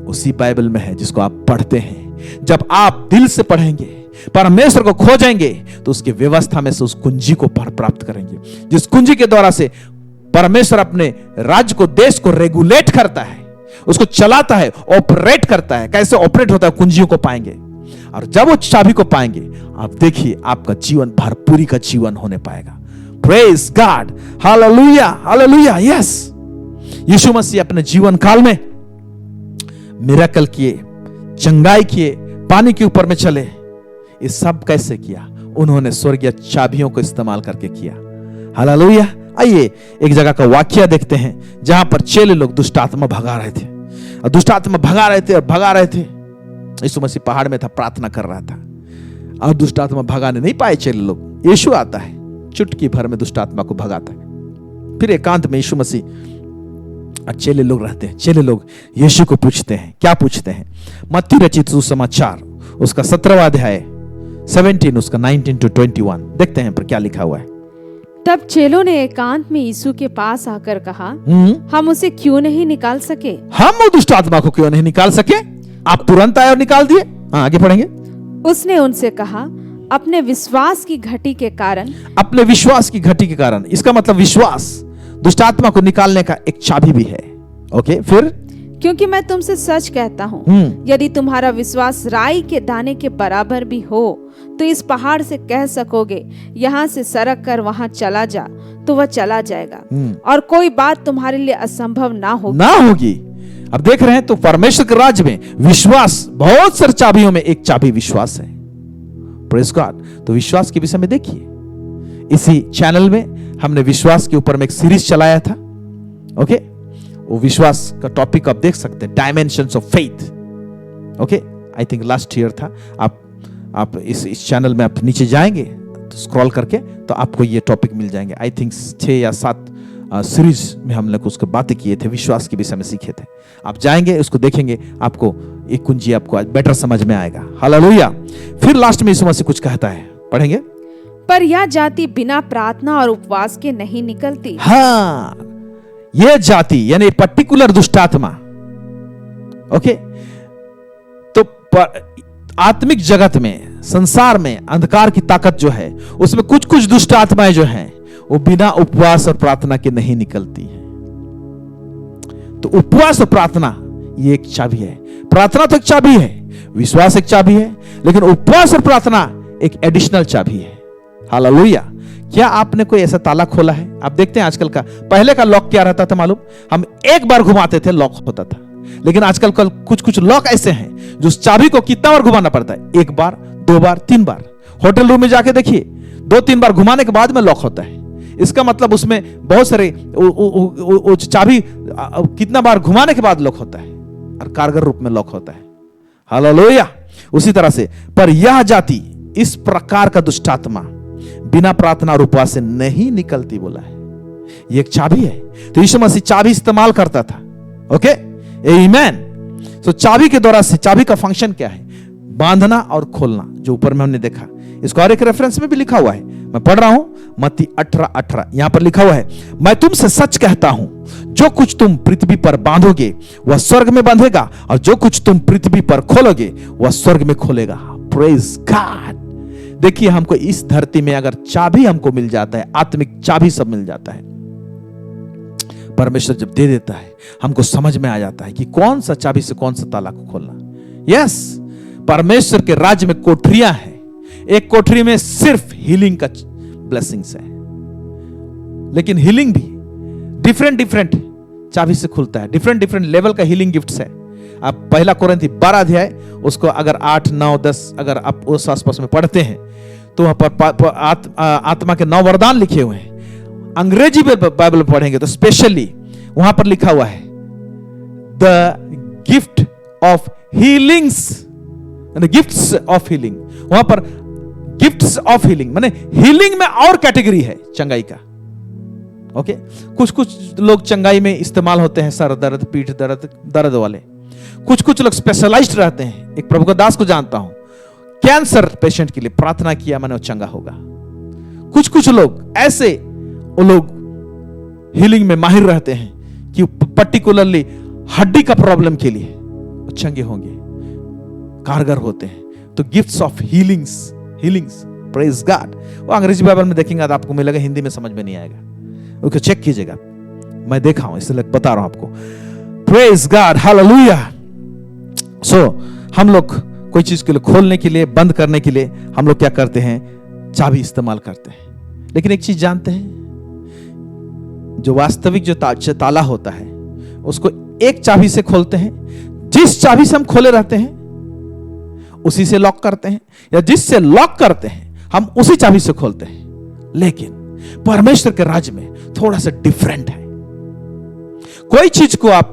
उसी बाइबल में है जिसको आप पढ़ते हैं। जब आप दिल से पढ़ेंगे, परमेश्वर को खोजेंगे, तो उसकी व्यवस्था में से उस कुंजी को प्राप्त करेंगे, जिस कुंजी के द्वारा से परमेश्वर अपने राज्य को, देश को रेगुलेट करता है, उसको चलाता है, ऑपरेट करता है। कैसे ऑपरेट होता है, कुंजियों को पाएंगे, और जब वो चाबी को पाएंगे, आप देखिए आपका जीवन भरपूरी का जीवन होने पाएगा। Praise God, hallelujah, hallelujah, yes. यीशु मसीह अपने जीवन काल में मिरेकल किए, चंगाई किए, पानी के ऊपर में चले। ये सब कैसे किया? उन्होंने स्वर्गीय चाबियों को इस्तेमाल करके किया। हालेलुया। आइए एक जगह का वाक्य देखते हैं जहां पर चेले लोग दुष्ट आत्मा भगा रहे थे, और दुष्ट आत्मा भगा रहे थे और भगा रहे थे। यीशु मसीह पहाड़ में था, प्रार्थना कर रहा था, और दुष्ट आत्मा भगाने नहीं पाए चेले लोग। यीशु आता है, चुटकी भर में दुष्ट आत्मा को भगाता है। फिर एकांत में यीशु मसीह और चेले लोग रहते हैं। चेले लोग यीशु को पूछते हैं, क्या पूछते हैं? मत्ती रचित सुसमाचार उसका 17वां अध्याय 17 उसका 19 to 21 देखते हैं पर क्या लिखा हुआ है। तब चेलों ने एकांत में यीशु के पास आकर कहा, हम उसे क्यों नहीं निकाल सके? हम वो दुष्ट आत्मा को क्यों नहीं निकाल सके? आप तुरंत आए और निकाल दिए। आगे पढ़ेंगे। उसने उनसे कहा, अपने विश्वास की घटी के कारण। अपने विश्वास की घटी के कारण, इसका मतलब विश्वास दुष्ट आत्मा को निकालने का एक चाबी भी है। ओके, फिर क्योंकि मैं तुमसे सच कहता हूँ, यदि तुम्हारा विश्वास राई के दाने के बराबर भी हो, तो इस पहाड़ से कह सकोगे, यहाँ से सरक कर वहाँ चला जा, तो वह चला जाएगा, और कोई बात तुम्हारे लिए असंभव ना होगी। अब देख रहे हैं, तो परमेश्वर के राज्य में विश्वास, बहुत सारी चाबियों में एक चाबी विश्वास है। Praise God. तो विश्वास के विषय में देखिए, इसी चैनल में हमने विश्वास के ऊपर में एक सीरीज चलाया था। ओके, वो विश्वास का टॉपिक आप देख सकते हैं, dimensions of faith. Okay, I think last year था। आप इस चैनल में आप नीचे जाएंगे तो स्क्रॉल करके तो आपको ये टॉपिक मिल जाएंगे। आई थिंक 6 या 7 सीरीज में हम लोग उसको बातें किए थे, विश्वास के विषय में सीखे थे। आप जाएंगे, उसको देखेंगे, आपको एक कुंजी आपको आज बेटर समझ में आएगा। हालेलुया। फिर लास्ट में यीशु मसीह कुछ कहता है, पढ़ेंगे। पर यह जाति बिना प्रार्थना और उपवास के नहीं निकलती। हाँ, यह जाति यानी पर्टिकुलर दुष्टात्मा। ओके, तो आत्मिक जगत में, संसार में अंधकार की ताकत जो है, उसमें कुछ कुछ दुष्ट आत्माएं जो हैं वो बिना उपवास और प्रार्थना के नहीं निकलती हैं। तो उपवास और प्रार्थना ये एक चाबी है। प्रार्थना तो एक चाबी है, विश्वास एक चाबी है, लेकिन उपवास और प्रार्थना एक एडिशनल चाबी है। हालेलुया। क्या आपने कोई ऐसा ताला खोला है? आप देखते हैं आजकल का, पहले का लॉक क्या रहता था मालूम? हम एक बार घुमाते थे लॉक होता था, लेकिन आजकल कल कुछ लॉक ऐसे हैं जो चाबी को कितना बार घुमाना पड़ता है? 1 बार, 2 बार, 3 बार। होटल रूम में जाके देखिए, 2-3 बार घुमाने के बाद में लॉक होता है। इसका मतलब उसमें बहुत सारे चाबी कितना बार घुमाने के बाद लॉक होता है, और कारगर रूप में लॉक होता है। हालेलुया। उसी तरह से, पर यह जाति, इस प्रकार का दुष्टात्मा बिना प्रार्थना और उपवास से नहीं निकलती बोला है। ये एक चाबी है। तो यीशु मसीह चाबी इस्तेमाल करता था। ओके, आमीन। तो चाबी के द्वारा से चाबी का फंक्शन क्या है? बांधना और खोलना, जो ऊपर में हमने देखा। इसको और एक रेफरेंस में भी लिखा हुआ है, मैं पढ़ रहा हूं, मत्ती 18:18। यहां पर लिखा हुआ है, मैं तुमसे सच कहता हूं, जो कुछ तुम पृथ्वी पर बांधोगे वह स्वर्ग में बांधेगा, और जो कुछ तुम पृथ्वी पर खोलोगे वह स्वर्ग में खोलेगा। Praise God. देखिए, हमको इस धरती में अगर चाबी हमको मिल जाता है, आत्मिक चाबी सब मिल जाता है, परमेश्वर जब दे देता है, हमको समझ में आ जाता है कि कौन सा चाबी से कौन सा ताला को खोलना। यस, परमेश्वर के राज्य में कोठरियां हैं। एक कोठरी में सिर्फ हीलिंग का ब्लेसिंग्स है, लेकिन हीलिंग भी डिफरेंट चाबी से खुलता है। डिफरेंट लेवल का हीलिंग गिफ्ट्स है। आप पहला कोरिन्थी 12 अध्याय, उसको अगर 8, 9, 10 अगर आप उस आसपास में पढ़ते हैं तो वहां पर आत्मा के 9 वरदान लिखे हुए हैं। अंग्रेजी बाइबल पढ़ेंगे तो स्पेशली वहां पर लिखा हुआ है the gift of healings, gifts of healing. वहां पर गिफ्ट्स ऑफ हीलिंग माने हीलिंग में और कैटेगरी है चंगाई का। ओके, कुछ लोग चंगाई में इस्तेमाल होते हैं, सर दर्द, पीठ दर्द वाले। कुछ लोग स्पेशलाइज्ड रहते हैं। एक प्रभु का दास को जानता हूं, कैंसर पेशेंट के लिए प्रार्थना किया, मैंने वो चंगा होगा। कुछ लोग ऐसे, वो लोग हीलिंग में माहिर रहते हैं कि पर्टिकुलरली हड्डी का प्रॉब्लम के लिए वो चंगे होंगे, कारगर होते हैं। तो gifts of healings, praise God. वो अंग्रेजी बाइबल में देखेंगे तो आपको मिलेगा, हिंदी में समझ में नहीं आएगा, ओके, चेक कीजिएगा। मैं देखा हूं इसलिए बता रहा हूं आपको। Praise God, hallelujah. सो हम लोग कोई चीज के लिए खोलने के लिए, बंद करने के लिए हम लोग क्या करते हैं? चाबी इस्तेमाल करते हैं। लेकिन एक चीज जानते हैं, जो वास्तविक जो ताला होता है उसको एक चाबी से खोलते हैं। जिस चाबी से हम खोले रहते हैं उसी से लॉक करते हैं, या जिससे लॉक करते हैं हम उसी चाबी से खोलते हैं। लेकिन परमेश्वर के राज्य में थोड़ा सा डिफरेंट है। कोई चीज को आप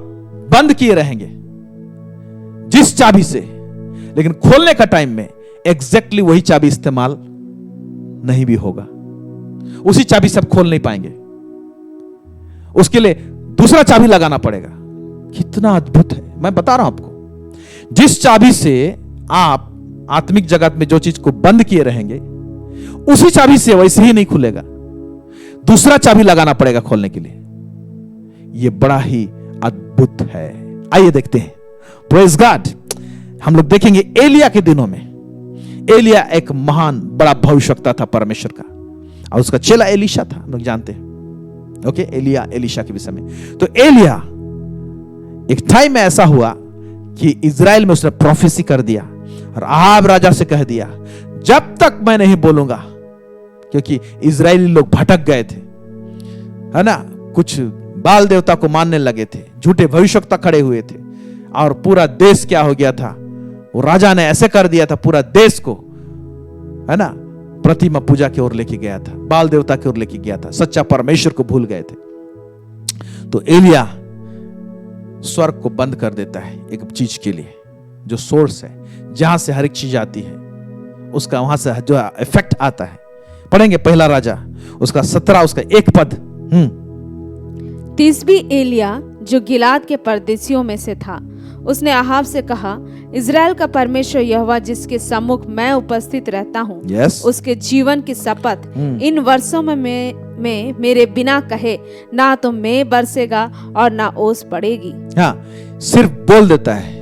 बंद किए रहेंगे जिस चाबी से, लेकिन खोलने का टाइम में एग्जैक्टली वही चाबी इस्तेमाल नहीं भी होगा। उसी चाबी से आप खोल नहीं पाएंगे, उसके लिए दूसरा चाबी लगाना पड़ेगा। कितना अद्भुत है, मैं बता रहा हूं आपको। जिस चाबी से आप आत्मिक जगत में जो चीज को बंद किए रहेंगे उसी चाबी से वैसे ही नहीं खुलेगा, दूसरा चाबी लगाना पड़ेगा खोलने के लिए। यह बड़ा ही अद्भुत है। आइए देखते हैं। Praise God. हम लोग देखेंगे एलिया के दिनों में। एलिया एक महान बड़ा भविष्यवक्ता था परमेश्वर का, और उसका चेला एलीशा था, हम लोग जानते हैं। ओके, एलिया एलीशा के विषय में। तो एलिया एक टाइम में ऐसा हुआ कि इजराइल में उसने प्रोफेसी कर दिया और आहाब राजा से कह दिया, जब तक मैं नहीं बोलूंगा, क्योंकि इजरायली लोग भटक गए थे, है ना, कुछ बाल देवता को मानने लगे थे, झूठे भविष्यवक्ता खड़े हुए थे, और पूरा देश क्या हो गया था, वो राजा ने ऐसे कर दिया था, पूरा देश को, है ना, प्रतिमा पूजा की ओर लेके गया था, बाल देवता की ओर लेके गया था, सच्चा परमेश्वर को भूल गए थे। तो एलिया स्वर्ग को बंद कर देता है एक चीज के लिए, जो सोर्स है, जहां से हर एक चीज आती है, उसका वहां से जो इफेक्ट आता है। पढ़ेंगे पहला राजा उसका 17 उसका 1 पद। तिस्बी एलिया जो गिलाद के परदेसियों में से था, उसने आहाब से कहा, इज़राइल का परमेश्वर यहोवा जिसके सम्मुख मैं उपस्थित रहता हूँ, उसके जीवन की शपथ, इन वर्षों में मेरे बिना कहे ना तो मैं बरसेगा और ना ओस पड़ेगी। हाँ, सिर्फ बोल देता है,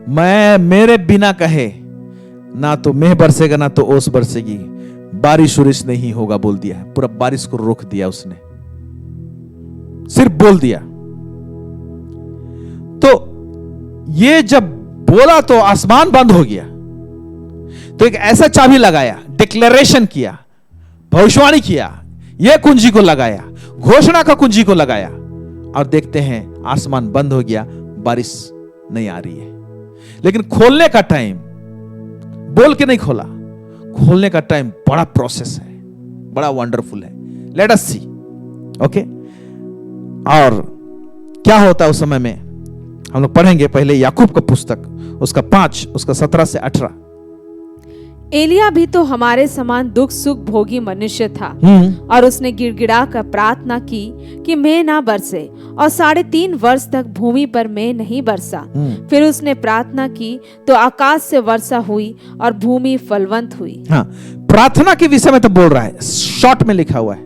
मैं मेरे बिना कहे ना तो मैं बरसेगा ना तो ओस बरसेगी, बारिश उरिश नहीं होगा, बोल दिया है। पूरा बारिश को रोक दिया उसने, सिर्फ बोल दिया। तो ये जब बोला तो आसमान बंद हो गया। तो एक ऐसा चाबी लगाया, डिक्लेरेशन किया, भविष्यवाणी किया, यह कुंजी को लगाया, घोषणा का कुंजी को लगाया, और देखते हैं आसमान बंद हो गया, बारिश नहीं आ रही है। लेकिन खोलने का टाइम, बोल के नहीं खोला, खोलने का टाइम बड़ा प्रोसेस है, बड़ा वंडरफुल है। लेट अस सी। ओके, और क्या होता है उस समय में, हम लोग पढ़ेंगे पहले याकूब का पुस्तक उसका 5 उसका 17 से 18। एलिया भी तो हमारे समान दुख सुख भोगी मनुष्य था और उसने गिड़गिड़ा कर प्रार्थना की कि मेघ ना बरसे, और 3.5 वर्ष तक भूमि पर मेघ नहीं बरसा। फिर उसने प्रार्थना की तो आकाश से वर्षा हुई और भूमि फलवंत हुई। हाँ, प्रार्थना के विषय में तो बोल रहा है, शॉर्ट में लिखा हुआ है,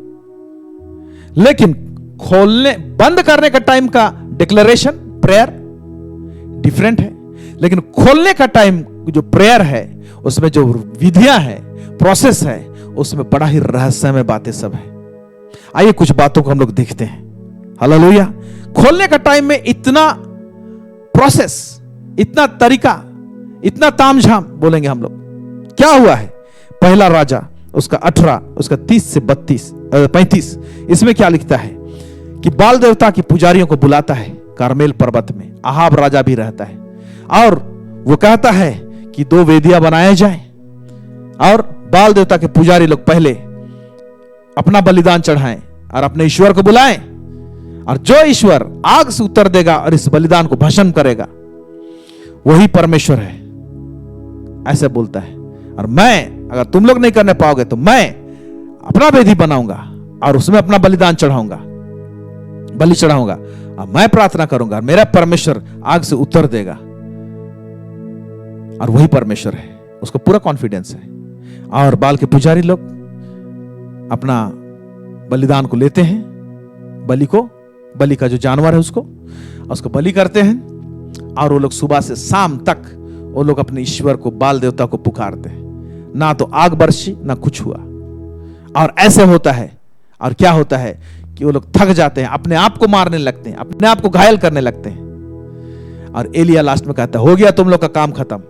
लेकिन खोलने बंद करने का टाइम का डिक्लेरेशन प्रेयर डिफरेंट है, लेकिन खोलने का टाइम जो प्रेयर है उसमें जो विधियां है, प्रोसेस है, उसमें बड़ा ही रहस्यमय बातें सब है। आइए कुछ बातों को हम लोग देखते हैं। हालेलुया। खोलने का टाइम में इतना प्रोसेस, इतना तरीका, इतना तामझाम बोलेंगे हम लोग। क्या हुआ है? पहला राजा उसका 18, उसका 30 से 35, इसमें क्या लिखता है कि बाल देवता के पुजारियों को बुलाता है कारमेल पर्वत में। अहाब राजा भी रहता है और वो कहता है कि 2 वेदियां बनाए जाएं और बाल देवता के पुजारी लोग पहले अपना बलिदान चढ़ाएं और अपने ईश्वर को बुलाएं, और जो ईश्वर आग से उत्तर देगा और इस बलिदान को भस्म करेगा वही परमेश्वर है, ऐसे बोलता है। और मैं, अगर तुम लोग नहीं करने पाओगे तो मैं अपना वेदी बनाऊंगा और उसमें अपना बलिदान चढ़ाऊंगा, बलि चढ़ाऊंगा, और मैं प्रार्थना करूंगा, मेरा परमेश्वर आग से उत्तर देगा, और वही परमेश्वर है, उसको पूरा कॉन्फिडेंस है। और बाल के पुजारी लोग अपना बलिदान को लेते हैं, बलि का जो जानवर है उसको बलि करते हैं, और वो लोग सुबह से शाम तक वो लोग अपने ईश्वर को, बाल देवता को पुकारते हैं। ना तो आग बरसी ना कुछ हुआ, और ऐसे होता है। और क्या होता है कि वो लोग थक जाते हैं, अपने आप को मारने लगते हैं, अपने आप को घायल करने लगते हैं। और एलिया लास्ट में कहता है, हो गया तुम लोग का काम खत्म,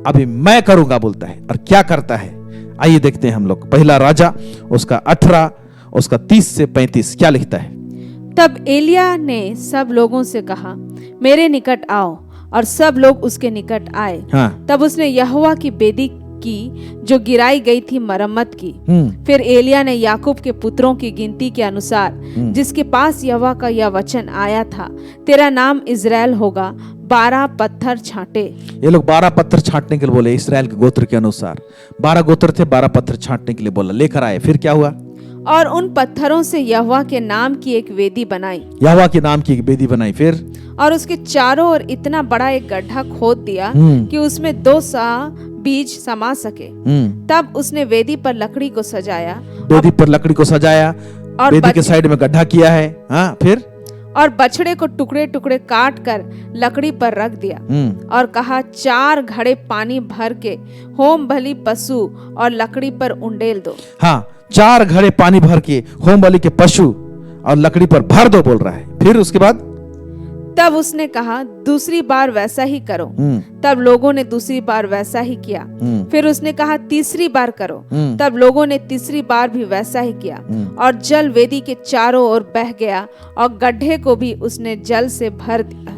अभी मैं करूंगा, बोलता है। और क्या करता है आइए देखते हैं हम लोग। पहला राजा उसका 18, उसका 30 से 35 क्या लिखता है? तब एलिया ने सब लोगों से कहा, मेरे निकट आओ, और सब लोग उसके निकट आए। हाँ। तब उसने यहोवा की वेदी की जो गिराई गई थी मरम्मत की। फिर एलिया ने याकूब के पुत्रों की गिनती के अनुसार, जिसके पास यहोवा का यह वचन आया था, तेरा नाम इज़राइल होगा, 12 पत्थर छांटे। ये लोग 12 पत्थर छांटने के लिए बोले, इस्राएल के गोत्र के अनुसार 12 गोत्र थे, 12 पत्थर छांटने के लिए बोला, लेकर आए। फिर क्या हुआ? और उन पत्थरों से यहोवा के नाम की एक वेदी बनाई। यहोवा के नाम की एक वेदी बनाई। फिर और उसके चारों ओर इतना बड़ा एक गड्ढा खोद दिया कि उसमें 2 सा बीज समा सके। तब उसने वेदी पर लकड़ी को सजाया, वेदी पर लकड़ी को सजाया, और वेदी के साइड में गड्ढा किया है। हाँ, फिर और बछड़े को टुकड़े टुकड़े काट कर लकड़ी पर रख दिया, और कहा, 4 घड़े पानी भर के होम बलि पशु और लकड़ी पर उंडेल दो। हाँ, 4 घड़े पानी भर के होम बलि के पशु और लकड़ी पर भर दो, बोल रहा है। फिर उसके बाद तब उसने कहा, दूसरी बार वैसा ही करो। तब लोगों ने दूसरी बार वैसा ही किया। फिर उसने कहा, तीसरी बार करो। तब लोगों ने तीसरी बार भी वैसा ही किया, और जल वेदी के चारों ओर बह गया, और गड्ढे को भी उसने जल से भर दिया।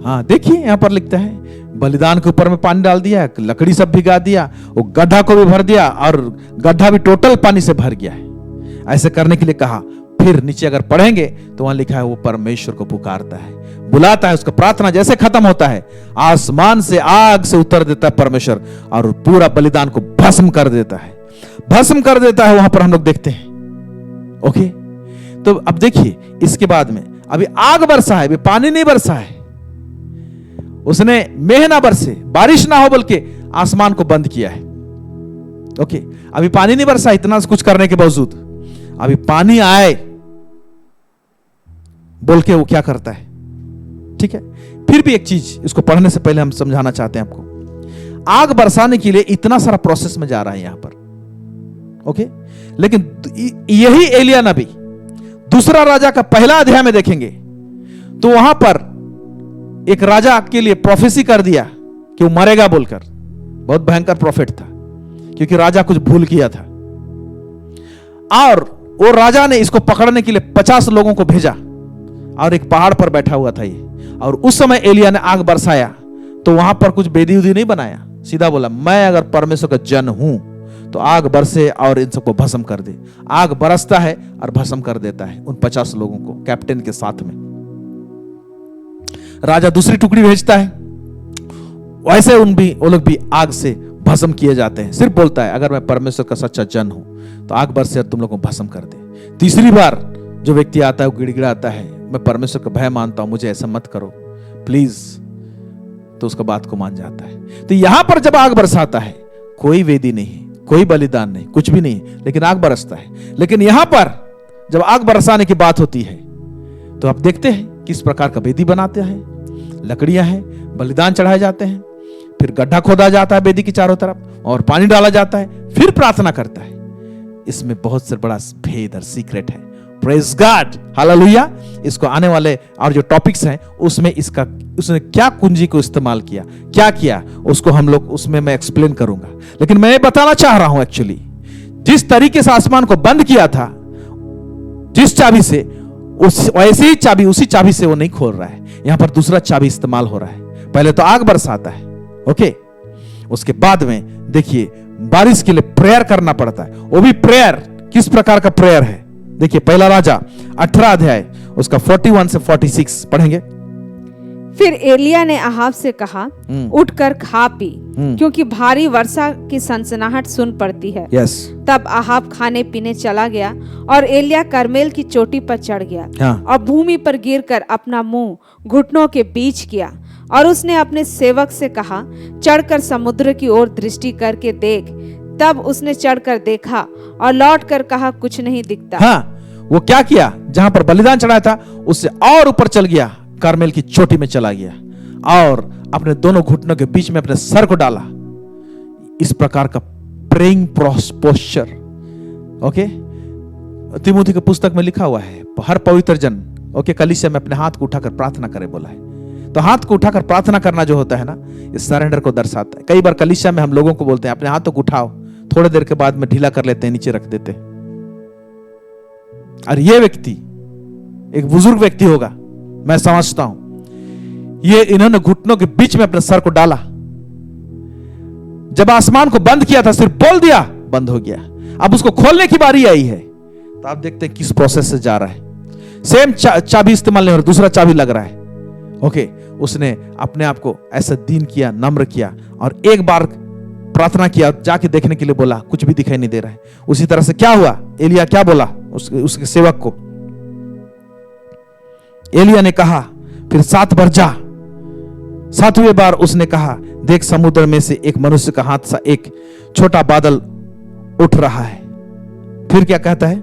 हाँ, देखिए यहाँ पर लिखता है, बलिदान के ऊपर में पानी डाल दिया, लकड़ी सब भिगा दिया, वो गड्ढा को भी भर दिया, और गड्ढा भी टोटल पानी से भर गया है। ऐसे करने के लिए कहा। फिर नीचे अगर पढ़ेंगे तो वहां लिखा है, वो परमेश्वर को पुकारता है, बुलाता है। उसका प्रार्थना जैसे खत्म होता है, आसमान से आग से उत्तर देता है परमेश्वर, और पूरा बलिदान को भस्म कर देता है, भस्म कर देता है। वहां पर हम लोग देखते हैं। ओके, तो अब देखिए इसके बाद में अभी आग बरसा है, अभी पानी नहीं बरसा है। उसने मेघ ना बरसे, बारिश ना हो, बल्कि आसमान को बंद किया है। ओके, अभी पानी नहीं बरसा, इतना कुछ करने के बावजूद अभी पानी आए बोल के वो क्या करता है? ठीक है, फिर भी एक चीज इसको पढ़ने से पहले हम समझाना चाहते हैं आपको। आग बरसाने के लिए इतना सारा प्रोसेस में जा रहा है यहां पर। ओके, लेकिन यही एलिया नबी दूसरा राजा का पहला अध्याय में देखेंगे तो वहां पर एक राजा के लिए प्रोफेसी कर दिया कि वो मरेगा बोलकर। बहुत भयंकर प्रॉफिट था, क्योंकि राजा कुछ भूल किया था, और वो राजा ने इसको पकड़ने के लिए 50 लोगों को भेजा, और एक पहाड़ पर बैठा हुआ था ये। और उस समय एलिया ने आग बरसाया, तो वहां पर कुछ बेदी उदी नहीं बनाया, सीधा बोला, मैं अगर परमेश्वर का जन हूं तो आग बरसे और इन सबको भस्म कर दे। आग बरसता है और भस्म कर देता है उन 50 लोगों को, कैप्टन के साथ में। राजा दूसरी टुकड़ी भेजता है, वैसे वो लोग भी आग से भस्म किए जाते हैं। सिर्फ बोलता है अगर मैं परमेश्वर का सच्चा जन हूं तो आग बरसे और तुम लोगों को भस्म कर दे। तीसरी बार जो व्यक्ति आता है वो गिड़गिड़ाता है, मैं परमेश्वर का भय मानता हूं, मुझे ऐसा मत करो प्लीज, तो उसका बात को मान जाता है। तो यहां पर जब आग बरसाता है, कोई वेदी नहीं, कोई बलिदान नहीं, कुछ भी नहीं, लेकिन आग बरसता है। लेकिन यहां पर जब आग बरसाने की बात होती है तो आप देखते हैं किस प्रकार का वेदी बनाते हैं, लकड़ियां हैं, बलिदान चढ़ाए जाते हैं, फिर गड्ढा खोदा जाता है वेदी की चारों तरफ और पानी डाला जाता है, फिर प्रार्थना करता है। इसमें बहुत से बड़ा भेद और सीक्रेट है। Praise God, hallelujah. इसको आने वाले और जो टॉपिक्स हैं उसमें उसने क्या कुंजी को इस्तेमाल किया, क्या किया, उसको हम लोग उसमें मैं एक्सप्लेन करूंगा। लेकिन मैं ये बताना चाह रहा हूं एक्चुअली जिस तरीके से आसमान को बंद किया था जिस चाबी से, वैसे ही चाबी, उसी चाबी से वो नहीं खोल रहा है। यहां पर दूसरा चाबी इस्तेमाल हो रहा है। पहले तो आग बरसाता है, ओके, उसके बाद में देखिए बारिश के लिए प्रेयर करना पड़ता है। वो भी प्रेयर किस प्रकार का प्रेयर है, देखिए पहला राजा 18 अध्याय उसका 41 से 46 पढ़ेंगे। फिर एलिया ने अहाब से कहा, उठकर खा पी, क्योंकि भारी वर्षा की सनसनाहट सुन पड़ती है। यस। तब अहाब खाने पीने चला गया और एलिया करमेल की चोटी पर चढ़ गया। हाँ। और भूमि पर गिरकर अपना मुंह घुटनों के बीच किया और उसने अपने सेवक से कहा, चढ़कर समुद्र की ओर दृष्टि करके देख। तब उसने चढ़कर देखा और लौट कर कहा, कुछ नहीं दिखता। हाँ, वो क्या किया, जहां पर बलिदान चढ़ाया था उससे और ऊपर चल गया, कार्मेल की चोटी में चला गया और अपने दोनों घुटनों के बीच में अपने सर को डाला। इस प्रकार का प्रेइंग पोस्चर, ओके, तिमोथी की पुस्तक में लिखा हुआ है, हर पवित्र जन, ओके, कलीसिया में अपने हाथ को उठाकर प्रार्थना करे बोला है। तो हाथ को उठाकर प्रार्थना करना जो होता है ना, इस सरेंडर को दर्शाता है। कई बार कलीसिया में हम लोगों को बोलते हैं अपने हाथों को उठाओ, थोड़ी देर के बाद में ढीला कर लेते हैं, नीचे रख देते हैं। और ये व्यक्ति एक बुजुर्ग व्यक्ति होगा, मैं समझता हूं, ये इन्होंने घुटनों के बीच में अपने सर को डाला। जब आसमान को बंद किया था सिर्फ बोल दिया, बंद हो गया। अब उसको खोलने की बारी आई है, तो आप देखते हैं किस प्रोसेस से जा रहा है। सेम चाबी इस्तेमाल नहीं हो रहा, दूसरा चाबी लग रहा है, ओके। उसने अपने आप को ऐसा दीन किया, नम्र किया और एक बार प्रार्थना किया, जाके देखने के लिए बोला, कुछ भी दिखाई नहीं दे रहा है। उसी तरह से क्या हुआ, एलिया क्या बोला उसके सेवक को, एलिया ने कहा फिर 7 बार जा। 7वें बार उसने कहा, देख समुद्र में से एक मनुष्य का हाथ सा एक छोटा बादल उठ रहा है। फिर क्या कहता है,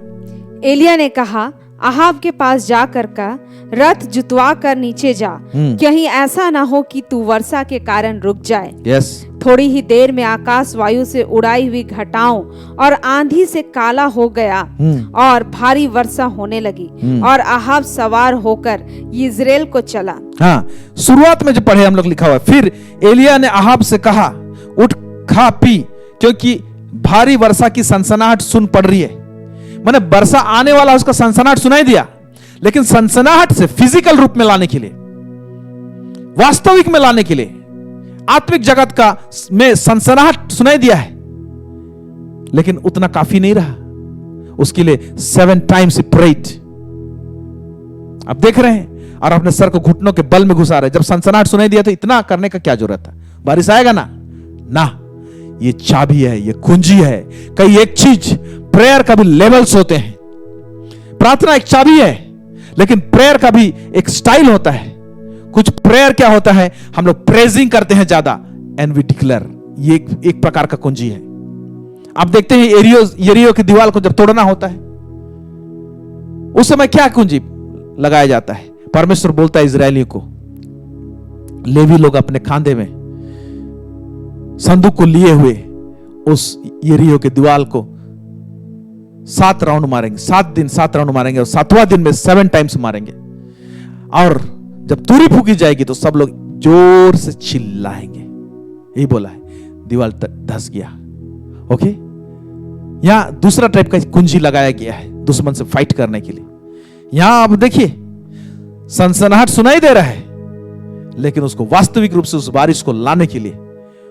एलिया ने कहा, अहाब के पास जाकर का रथ जुतवा कर नीचे जा, कहीं ऐसा ना हो कि तू वर्षा के कारण रुक जाए। यस। थोड़ी ही देर में आकाश वायु से उड़ाई हुई घटाओं और आंधी से काला हो गया और भारी वर्षा होने लगी और अहाब सवार होकर यिज्रेल को चला। हाँ, शुरुआत में जो पढ़े हम लोग लिखा हुआ है, फिर एलिया ने अहाब से कहा, उठ खा पी, क्योंकि भारी वर्षा की सनसनाहट सुन पड़ रही है। मैंने वर्षा आने वाला उसका सनसनाहट सुनाई दिया, लेकिन सनसनाहट से फिजिकल रूप में लाने के लिए, वास्तविक में लाने के लिए, आत्मिक जगत का में सनसनाहट सुनाई दिया है, लेकिन उतना काफी नहीं रहा। उसके लिए 7 टाइम्स ही प्रेड। आप देख रहे हैं, और अपने सर को घुटनों के बल में घुसा रहे। जब सनसनाहट सुनाई दिया तो इतना करने का क्या जरूरत था, बारिश आएगा ना। ये चाबी है, ये कुंजी है। कई एक चीज, प्रेयर का भी लेवल्स होते हैं। प्रार्थना एक चाबी है, लेकिन प्रेयर का भी एक स्टाइल होता है। कुछ प्रेयर क्या होता है, हम लोग प्रेजिंग करते हैं ज्यादा, एंड वी डिक्लेयर, ये एक प्रकार का कुंजी है। आप देखते हैं यरीहो की दीवार को जब तोड़ना होता है, उस समय क्या कुंजी लगाया जाता है, परमेश्वर बोलता है इजरायलियों को, लेवी लोग अपने खांधे में संदूक को लिए हुए उस यरीहो की दीवार को 7 राउंड मारेंगे, 7 दिन 7 राउंड मारेंगे, और 7वां दिन में 7 टाइम्स मारेंगे। और जब तुरी फूकी जाएगी तो सब लोग जोर से चिल्लाएंगे। यही बोला है, दीवार धस गया। ओके, यहां दूसरा टाइप का कुंजी लगाया गया है दुश्मन से फाइट करने के लिए। यहां आप देखिए, सनसनाहट सुनाई दे रहा है, लेकिन उसको वास्तविक रूप से उस बारिश को लाने के लिए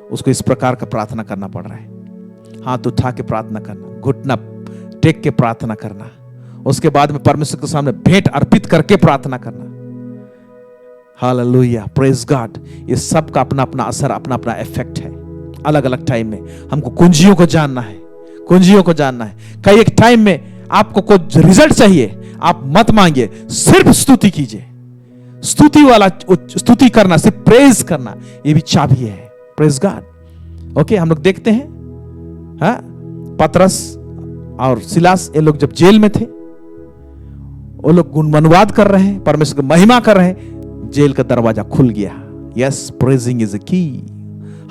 उसको इस प्रकार का प्रार्थना करना पड़ रहा है। हाथ उठा के प्रार्थना करना, घुटना टेक के प्रार्थना करना, उसके बाद में परमेश्वर के सामने भेंट अर्पित करके प्रार्थना करना। Hallelujah, praise God. ये सब का अपना अपना असर, अपना अपना इफेक्ट है। अलग अलग टाइम में हमको कुंजियों को जानना है, कुंजियों को जानना है। कई एक टाइम में आपको कुछ रिजल्ट चाहिए, आप मत मांगिए, सिर्फ स्तुति कीजिए। स्तुति वाला, स्तुति करना, सिर्फ प्रेज करना, ये भी चाबी है। Praise God. ओके, हम लोग देखते हैं पतरस और सिलास, ये लोग जब जेल में थे, वो लोग गुणमनुवाद कर रहे हैं, परमेश्वर की महिमा कर रहे हैं, जेल का दरवाजा खुल गया। Yes, praising is the key.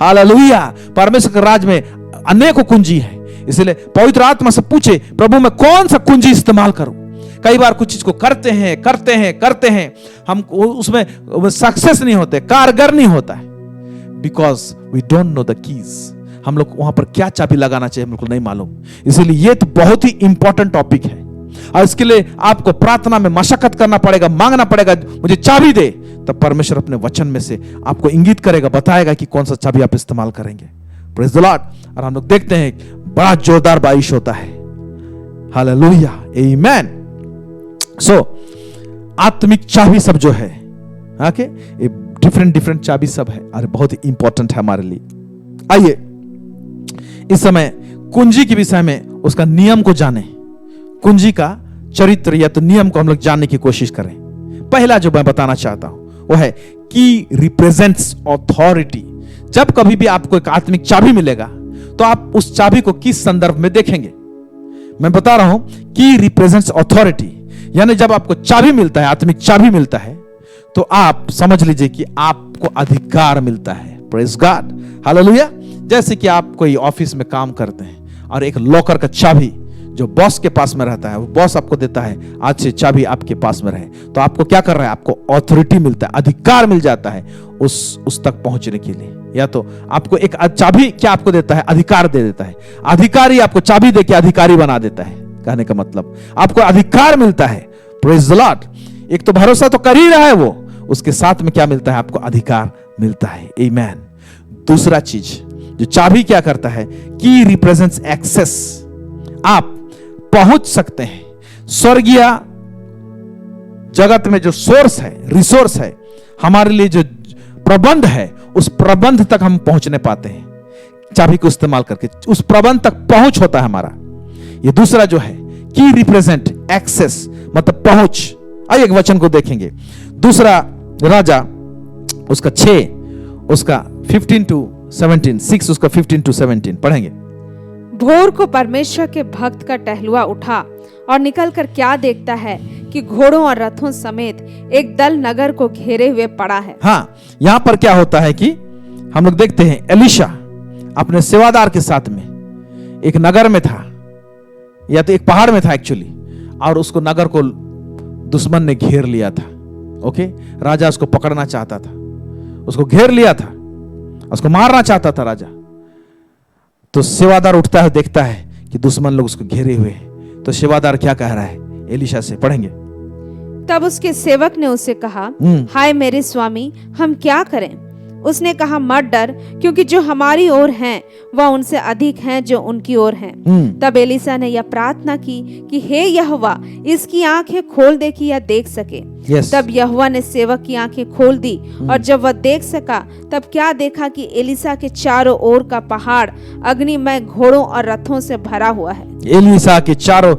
Hallelujah. परमेश्वर के राज में अनेकों कुंजी है, इसलिए पवित्र आत्मा से पूछे, प्रभु मैं कौन सा कुंजी इस्तेमाल करूं। कई बार कुछ चीज को करते हैं, हम उसमें सक्सेस नहीं होते, कारगर नहीं होता है, because we don't know the keys. हम लोग वहां पर क्या चाबी लगाना चाहिए बिल्कुल नहीं मालूम। इसीलिए ये तो बहुत ही इंपॉर्टेंट टॉपिक है, और इसके लिए आपको प्रार्थना में मशक्कत करना पड़ेगा, मांगना पड़ेगा, मुझे चाबी दे। तब परमेश्वर अपने वचन में से आपको इंगित करेगा, बताएगा कि कौन सा चाबी आप इस्तेमाल करेंगे। Praise the Lord. और हम लोग देखते हैं बड़ा जोरदार बारिश होता है। हालेलुया, आमेन। सो आत्मिक चाबी सब जो है, ओके, ये डिफरेंट चाबी सब है, और बहुत ही इंपॉर्टेंट है हमारे लिए। आइए इस समय कुंजी के विषय में, उसका नियम को जाने, कुंजी का चरित्र या तो नियम को हम लोग जानने की कोशिश करें। पहला जो मैं बताना चाहता हूं वो है की रिप्रेजेंट्स ऑथोरिटी। जब कभी भी आपको एक आत्मिक चाबी मिलेगा तो आप उस चाबी को किस संदर्भ में देखेंगे। मैं बता रहा हूं की रिप्रेजेंट्स ऑथोरिटी, यानी जब आपको चाबी मिलता है, आत्मिक चाबी मिलता है, तो आप समझ लीजिए कि आपको अधिकार मिलता है। Praise God, hallelujah. जैसे कि आप कोई ऑफिस में काम करते हैं और एक लॉकर का चाबी जो बॉस के पास में रहता है, वो बॉस आपको देता है, आज से चाबी आपके पास में रहे, तो आपको क्या कर रहा है, आपको ऑथोरिटी मिलता है, अधिकार मिल जाता है उस तक पहुंचने के लिए। या तो आपको एक चाबी क्या आपको देता है, अधिकार दे देता है। अधिकारी आपको चाबी देके अधिकारी बना देता है। कहने का मतलब आपको अधिकार मिलता है। Praise the Lord. एक तो भरोसा तो कर ही रहा है वो, उसके साथ में क्या मिलता है, आपको अधिकार मिलता है। आमेन। दूसरा चीज जो चाबी क्या करता है, की रिप्रेजेंट्स एक्सेस। आप पहुंच सकते हैं स्वर्गीय जगत में, जो सोर्स है, रिसोर्स है, हमारे लिए जो प्रबंध है, उस प्रबंध तक हम पहुंचने पाते हैं चाबी को इस्तेमाल करके। उस प्रबंध तक पहुंच होता है हमारा। ये दूसरा जो है की रिप्रेजेंट एक्सेस, मतलब पहुंच। आइए एक वचन को देखेंगे, दूसरा राजा उसका 6 उसका 15 to 17, 6 उसका 15 to 17 पढ़ेंगे। भोर को परमेश्वर के भक्त का टहलुआ उठा और निकलकर क्या देखता है कि घोड़ों और रथों समेत एक दल नगर को घेरे हुए पड़ा है। हाँ, यहां पर क्या होता है कि हम लोग देखते हैं एलिशा अपने सेवादार के साथ में एक नगर में था, या तो एक पहाड़ में था एक्चुअली, और उसको नगर को दुश्मन ने घेर लिया था। ओके, राजा उसको पकड़ना चाहता था, उसको घेर लिया था, उसको मारना चाहता था राजा। तो सेवादार उठता है, देखता है कि दुश्मन लोग उसको घेरे हुए हैं। तो सेवादार क्या कह रहा है एलिशा से, पढ़ेंगे। तब उसके सेवक ने उससे कहा, हाय मेरे स्वामी, हम क्या करें? उसने कहा, मत डर, क्योंकि जो हमारी ओर हैं वह उनसे अधिक हैं जो उनकी ओर हैं। तब एलिशा ने यह प्रार्थना की कि हे यहोवा, इसकी आंखें खोल दे कि यह देख सके। तब यहोवा ने सेवक की आंखें खोल दी, और जब वह देख सका, तब क्या देखा कि एलिशा के चारों ओर का पहाड़ अग्निमय घोड़ों और रथों से भरा हुआ है। एलिशा के चारों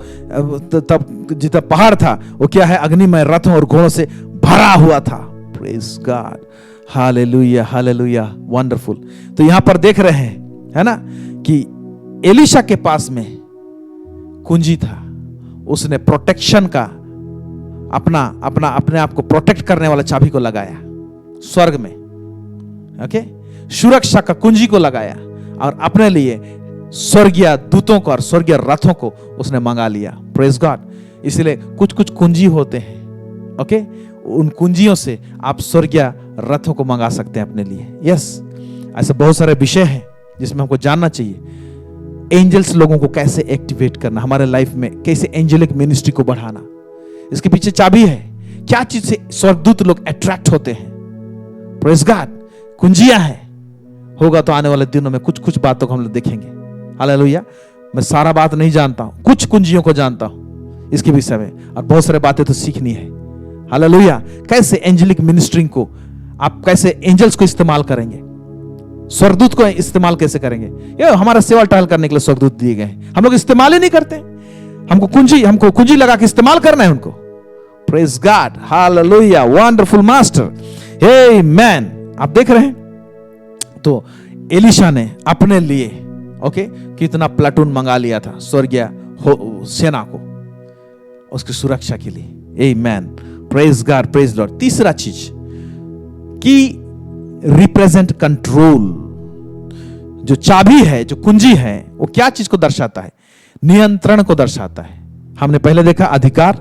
तब जितना पहाड़ था वो क्या है, अग्निमय रथों और घोड़ों से भरा हुआ था। Praise God, hallelujah, hallelujah, wonderful. तो यहां पर देख रहे हैं, है ना, कि एलिशा के पास में कुंजी था। उसने प्रोटेक्शन का अपने आप को प्रोटेक्ट करने वाला चाबी को लगाया स्वर्ग में। ओके, सुरक्षा का कुंजी को लगाया, और अपने लिए स्वर्गीय दूतों को और स्वर्गीय रथों को उसने मंगा लिया। Praise God. इसलिए कुछ कुछ कुंजी होते हैं, ओके, उन कुंजियों से आप स्वर्गीय रथों को मंगा सकते हैं अपने लिए। यस, ऐसे बहुत सारे विषय हैं जिसमें हमको जानना चाहिए। एंजल्स लोगों को कैसे एक्टिवेट करना, हमारे लाइफ में कैसे एंजेलिक मिनिस्ट्री को बढ़ाना, इसके पीछे चाबी है। क्या चीज से स्वर्गदूत लोग अट्रैक्ट होते हैं। प्रेज गॉड, कुंजियां हैं। होगा तो आने वाले दिनों में कुछ कुछ बातों को हम लोग देखेंगे। हालेलुया। मैं सारा बात नहीं जानता हूं, कुछ कुंजियों को जानता हूं इसके विषय में, और बहुत सारे बातें तो सीखनी है। हालेलुया। कैसे एंजेलिक मिनिस्ट्रिंग को आप, कैसे एंजल्स को इस्तेमाल करेंगे, स्वर्गदूत को इस्तेमाल कैसे करेंगे? ये हमारा सेवा टहल करने के लिए स्वर्गदूत दिए गए हैं, हम लोग इस्तेमाल ही नहीं करते। हमको कुंजी लगा के इस्तेमाल करना है उनको। Praise God, hallelujah, wonderful master, amen. आप देख रहे हैं, तो एलिशा ने अपने लिए कितना प्लाटून मंगा लिया था स्वर्गीय सेना को उसकी सुरक्षा के लिए। आमेन, प्रेज गॉड, प्रेज लॉर्ड। तीसरा चीज कि रिप्रेजेंट कंट्रोल। जो चाबी है, जो कुंजी है, वो क्या चीज को दर्शाता है? नियंत्रण को दर्शाता है। हमने पहले देखा अधिकार,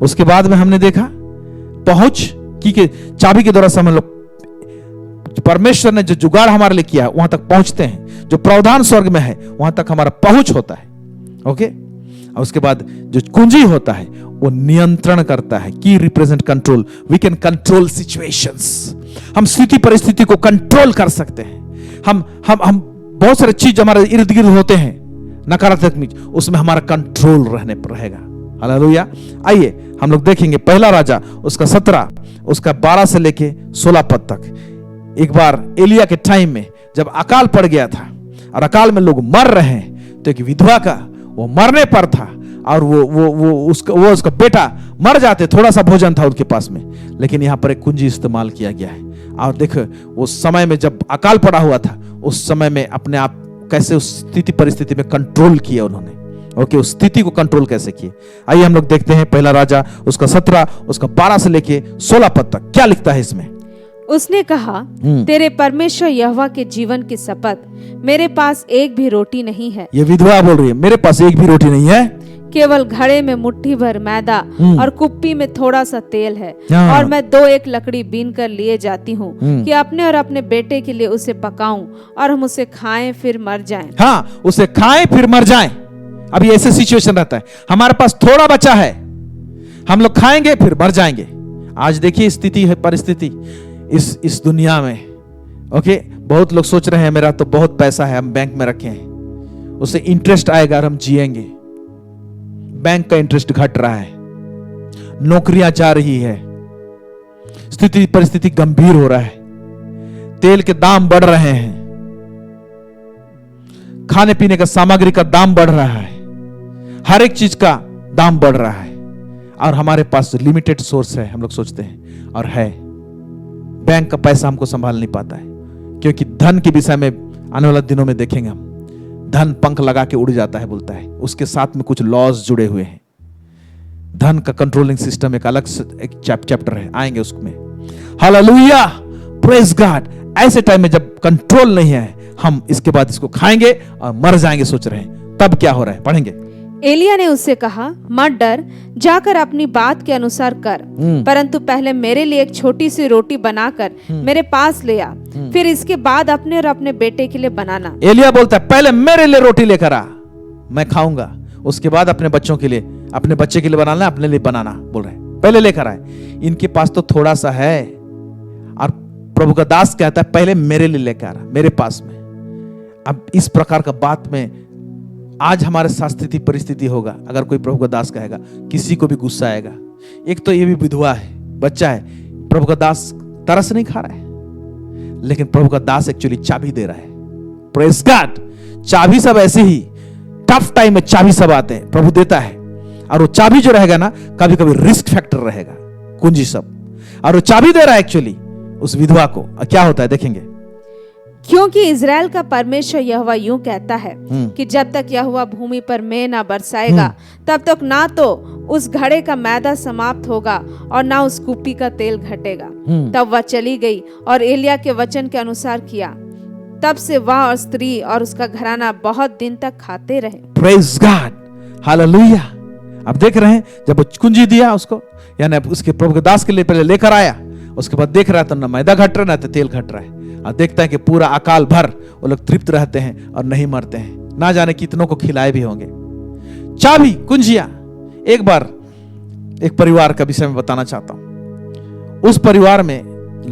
उसके बाद में हमने देखा पहुंच, कि चाबी के द्वारा से हम लोग, परमेश्वर ने जो जुगाड़ हमारे लिए किया है वहां तक पहुंचते हैं। जो प्रावधान स्वर्ग में है वहां तक हमारा पहुंच होता है। ओके, और उसके बाद जो कुंजी होता है वो नियंत्रण करता है। Key represent control. We can control situations. हम स्थिति परिस्थिति को कंट्रोल कर सकते हैं। हम बहुत सारे चीज हमारे इर्द गिर्द होते हैं नकारात्मक, उसमें हमारा कंट्रोल रहने पर रहेगा। हालेलुया। आइए हम लोग देखेंगे पहला राजा उसका 17 उसका 12 से लेके 16 पद तक। एक बार एलिया के टाइम में जब अकाल पड़ गया था और अकाल में लोग मर रहे हैं, तो एक विधवा का वो मरने पर था और वो उसका बेटा मर जाते, थोड़ा सा भोजन था उनके पास में, लेकिन यहां पर एक कुंजी इस्तेमाल किया गया है। और देखो उस समय में जब अकाल पड़ा हुआ था, उस समय में अपने आप कैसे उस स्थिति परिस्थिति में कंट्रोल किया उन्होंने। उस स्थिति को कंट्रोल कैसे किए। आइए हम लोग देखते हैं पहला राजा उसका 17 उसका 12 से लेके 16 पद तक क्या लिखता है इसमें। उसने कहा, तेरे परमेश्वर यहोवा के जीवन की शपथ, मेरे पास एक भी रोटी नहीं है। ये विधवा बोल रही है, मेरे पास एक भी रोटी नहीं है, केवल घड़े में मुट्ठी भर मैदा और कुप्पी में थोड़ा सा तेल है, और मैं 2-1 लकड़ी बीन कर लिए जाती हूँ कि अपने और अपने बेटे के लिए उसे पकाऊं और हम उसे खाएं फिर मर जाएं। हाँ, उसे खाएं फिर मर जाएं। अभी ऐसे सिचुएशन रहता है, हमारे पास थोड़ा बचा है, हम लोग खाएंगे फिर मर जाएंगे। आज देखिए स्थिति है, परिस्थिति इस दुनिया में। बहुत लोग सोच रहे हैं मेरा तो बहुत पैसा है, हम बैंक में रखे हैं, उससे इंटरेस्ट आएगा और हम जिएंगे। बैंक का इंटरेस्ट घट रहा है, नौकरियां जा रही है, स्थिति परिस्थिति गंभीर हो रहा है, तेल के दाम बढ़ रहे हैं, खाने पीने का सामग्री का दाम बढ़ रहा है, हर एक चीज का दाम बढ़ रहा है, और हमारे पास लिमिटेड सोर्स है, हम लोग सोचते हैं, और है बैंक का पैसा हमको संभाल नहीं पाता है। क्योंकि धन के विषय में आने वाले दिनों में देखेंगे हम, धन पंख लगा के उड़ जाता है बोलता है, उसके साथ में कुछ लॉज जुड़े हुए हैं। धन का कंट्रोलिंग सिस्टम एक अलग एक चैप्टर है, आएंगे उसमें। Hallelujah, praise God. ऐसे टाइम में जब कंट्रोल नहीं है, हम इसके बाद इसको खाएंगे और मर जाएंगे सोच रहे हैं, तब क्या हो रहा है पढ़ेंगे। एलिया ने उससे कहा, मत डर, जाकर अपनी बात के अनुसार कर, परंतु पहले मेरे लिए एक छोटी सी रोटी बनाकर मेरे पास ले आ, फिर इसके बाद अपने और अपने बेटे के लिए बनाना। एलिया बोलता है पहले मेरे लिए रोटी लेकर आ, मैं खाऊंगा, उसके बाद अपने बच्चों के लिए, अपने बच्चे के लिए बनाना, अपने लिए बनाना बोल रहे हैं, पहले लेकर आए। इनके पास तो थोड़ा सा है, और प्रभु का दास कहता है पहले मेरे लिए लेकर आ, मेरे पास में। अब इस प्रकार का बात में आज हमारे साथ स्थिति परिस्थिति होगा, अगर कोई प्रभु का दास कहेगा, किसी को भी गुस्सा आएगा। एक तो ये भी विधवा है, बच्चा है, प्रभु का दास तरस नहीं खा रहा है, लेकिन प्रभु का दास एक्चुअली चाबी दे रहा है। Praise God. चाबी सब ऐसे ही टफ टाइम में चाबी सब आते हैं, प्रभु देता है, और वो चाबी जो रहेगा ना, कभी कभी रिस्क फैक्टर रहेगा, कुंजी सब, और वो चाबी दे रहा है एक्चुअली उस विधवा को। क्या होता है देखेंगे। क्योंकि इज़राइल का परमेश्वर यहोवा यूं कहता है कि जब तक यहोवा भूमि पर मेघ ना बरसाएगा, तब तक ना तो उस घड़े का मैदा समाप्त होगा और ना उस कुप्पी का तेल घटेगा। तब वह चली गई और एलिया के वचन के अनुसार किया। तब से वह और स्त्री और उसका घराना बहुत दिन तक खाते रहे। Praise God, hallelujah. अब देख रहे हैं जब वो कुंजी दिया उसको, यानी उसके प्रभु के दास के लिए पहले लेकर आया, उसके बाद देख रहा था ना मैदा घट रहा है ना तो तेल घट रहा है, और देखता है कि पूरा अकाल भर वो लोग तृप्त रहते हैं और नहीं मरते हैं, ना जाने कितनों को खिलाए भी होंगे। चाबी, कुंजिया। एक बार एक परिवार का विषय में बताना चाहता हूं। उस परिवार में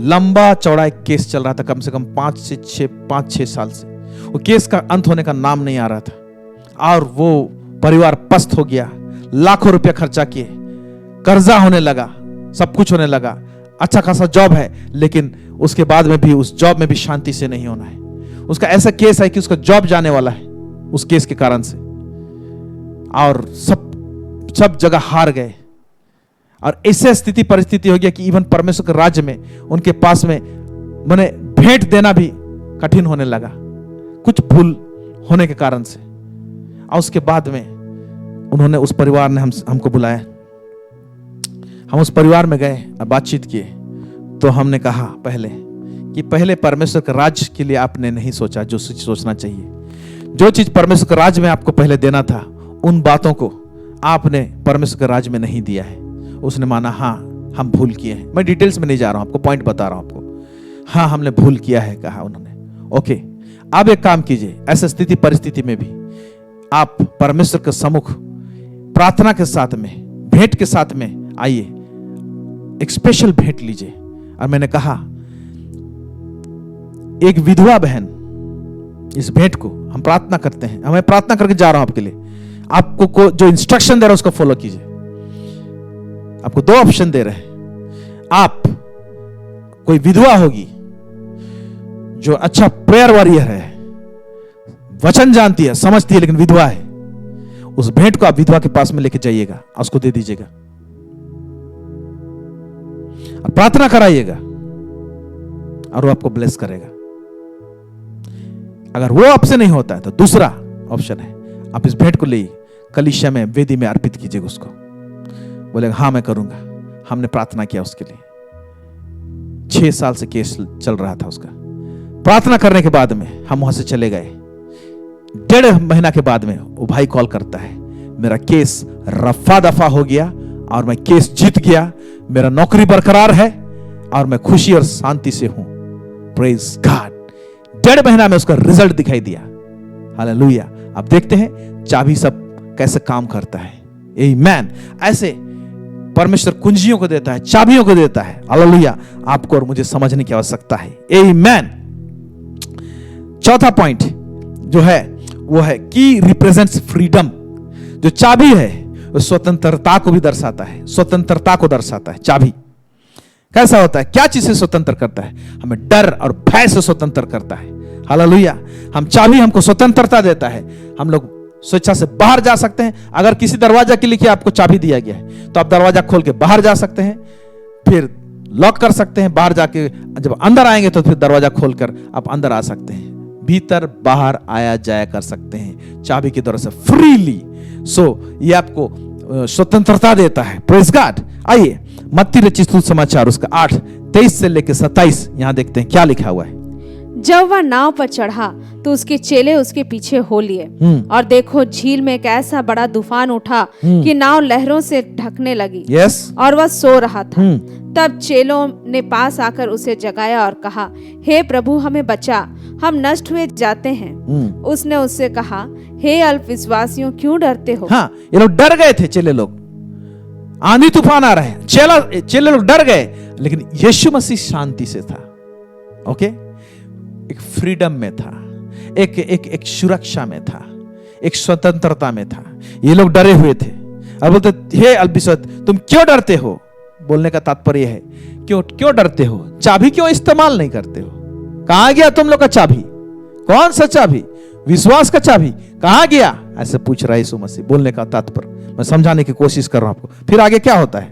लंबा चौड़ा एक केस चल रहा था, कम से कम 5-6 साल से। वो केस का अंत होने का नाम नहीं आ रहा था, और वो परिवार पस्त हो गया, लाखों रुपया खर्चा किए, कर्जा होने लगा, सब कुछ होने लगा। अच्छा खासा जॉब है, लेकिन उसके बाद में भी उस जॉब में भी शांति से नहीं होना है। उसका ऐसा केस है कि उसका जॉब जाने वाला है उस केस के कारण से, और सब जगह हार गए। और ऐसे स्थिति परिस्थिति हो गया कि इवन परमेश्वर के राज्य में उनके पास में मैंने भेंट देना भी कठिन होने लगा, कुछ भूल होने के कारण से। और उसके बाद में उन्होंने, उस परिवार ने हमको बुलाया, हम उस परिवार में गए और बातचीत किए। तो हमने कहा पहले परमेश्वर के राज्य के लिए आपने नहीं सोचा जो सोचना चाहिए। जो चीज परमेश्वर के राज्य में आपको पहले देना था, उन बातों को आपने परमेश्वर के राज्य में नहीं दिया है। उसने माना हाँ हम भूल किए हैं। मैं डिटेल्स में नहीं जा रहा हूं, आपको पॉइंट बता रहा हूं आपको। हाँ हमने भूल किया है, कहा उन्होंने। ओके, अब एक काम कीजिए, ऐसे स्थिति परिस्थिति में भी आप परमेश्वर के सम्मुख प्रार्थना के साथ में, भेंट के साथ में आइए, एक स्पेशल भेंट लीजिए। और मैंने कहा एक विधवा बहन, इस भेंट को हम प्रार्थना करते हैं, मैं प्रार्थना करके जा रहा हूं आपके लिए। आपको जो इंस्ट्रक्शन दे रहा है उसको फॉलो कीजिए। आपको 2 ऑप्शन दे रहे हैं। आप, कोई विधवा होगी जो अच्छा प्रेयर वॉरियर है, वचन जानती है, समझती है, लेकिन विधवा है, उस भेंट को आप विधवा के पास में लेके जाइएगा, उसको दे दीजिएगा और प्रार्थना कराइएगा और वो आपको ब्लेस करेगा। अगर वो आपसे नहीं होता है तो दूसरा ऑप्शन है, आप इस भेंट को ले कलीसिया में, वेदी में अर्पित कीजिएगा उसको। बोलेगा हाँ मैं करूंगा। हमने प्रार्थना किया उसके लिए, 6 साल से केस चल रहा था उसका। प्रार्थना करने के बाद में हम वहां से चले गए। 1.5 महीना के बाद में वो भाई कॉल करता है, मेरा केस रफा दफा हो गया और मैं केस जीत गया, मेरा नौकरी बरकरार है और मैं खुशी और शांति से हूं। Praise God. 1.5 महीना में उसका रिजल्ट दिखाई दिया। हालेलुया। आप देखते हैं चाबी सब कैसे काम करता है। आमीन। ऐसे परमेश्वर कुंजियों को देता है, चाबियों को देता है। हालेलुया। आपको और मुझे समझने की आवश्यकता है। आमीन। चौथा पॉइंट जो है वो है की रिप्रेजेंट्स फ्रीडम। जो चाबी है वो स्वतंत्रता को भी दर्शाता है, स्वतंत्रता को दर्शाता है। चाबी कैसा होता है, क्या चीज से स्वतंत्र करता है? हमें डर और भय से स्वतंत्र करता है। हालेलुया। हम चाबी हमको स्वतंत्रता देता है। हम लोग स्वेच्छा से बाहर जा सकते हैं। अगर किसी दरवाजा के लिए आपको चाबी दिया गया है तो आप दरवाजा खोल के बाहर जा सकते हैं, फिर लॉक कर सकते हैं, बाहर जाके जब अंदर आएंगे तो फिर दरवाजा खोलकर आप अंदर आ सकते हैं, भीतर बाहर आया जाया कर सकते हैं चाबी के द्वारा से फ्रीली। ये आपको स्वतंत्रता देता है। Praise God. आइए मत्ती रचित सुसमाचार उसका 8:23 से लेकर 27 यहां देखते हैं क्या लिखा हुआ है। जब वह नाव पर चढ़ा तो उसके चेले उसके पीछे हो लिए, और देखो झील में एक ऐसा बड़ा तूफान उठा कि नाव लहरों से ढकने लगी। और वह सो रहा था। तब चेलों ने पास आकर उसे जगाया और कहा, हे प्रभु हमें बचा, हम नष्ट हुए जाते हैं। उसने उससे कहा, हे अल्पविश्वासियों क्यों डरते हो? हाँ, ये लोग डर गए थे। चेले लोग, आंधी तूफान आ रहे हैं, चेले लोग डर गए, लेकिन यीशु मसीह शांति से था। ओके, एक फ्रीडम में था, एक सुरक्षा में था, एक स्वतंत्रता में था। ये लोग डरे हुए थे। अब बोलते, हे अल्पविश्वास तुम क्यों डरते हो? बोलने का तात्पर्य है क्यों डरते हो? चाबी क्यों इस्तेमाल नहीं करते हो? कहां गया तुम लोग का चाबी? कौन सा चाबी? विश्वास का चाबी कहां गया? ऐसे पूछ रहा है यीशु मसीह। बोलने का तात्पर्य मैं समझाने की कोशिश कर रहा हूं आपको। फिर आगे क्या होता है?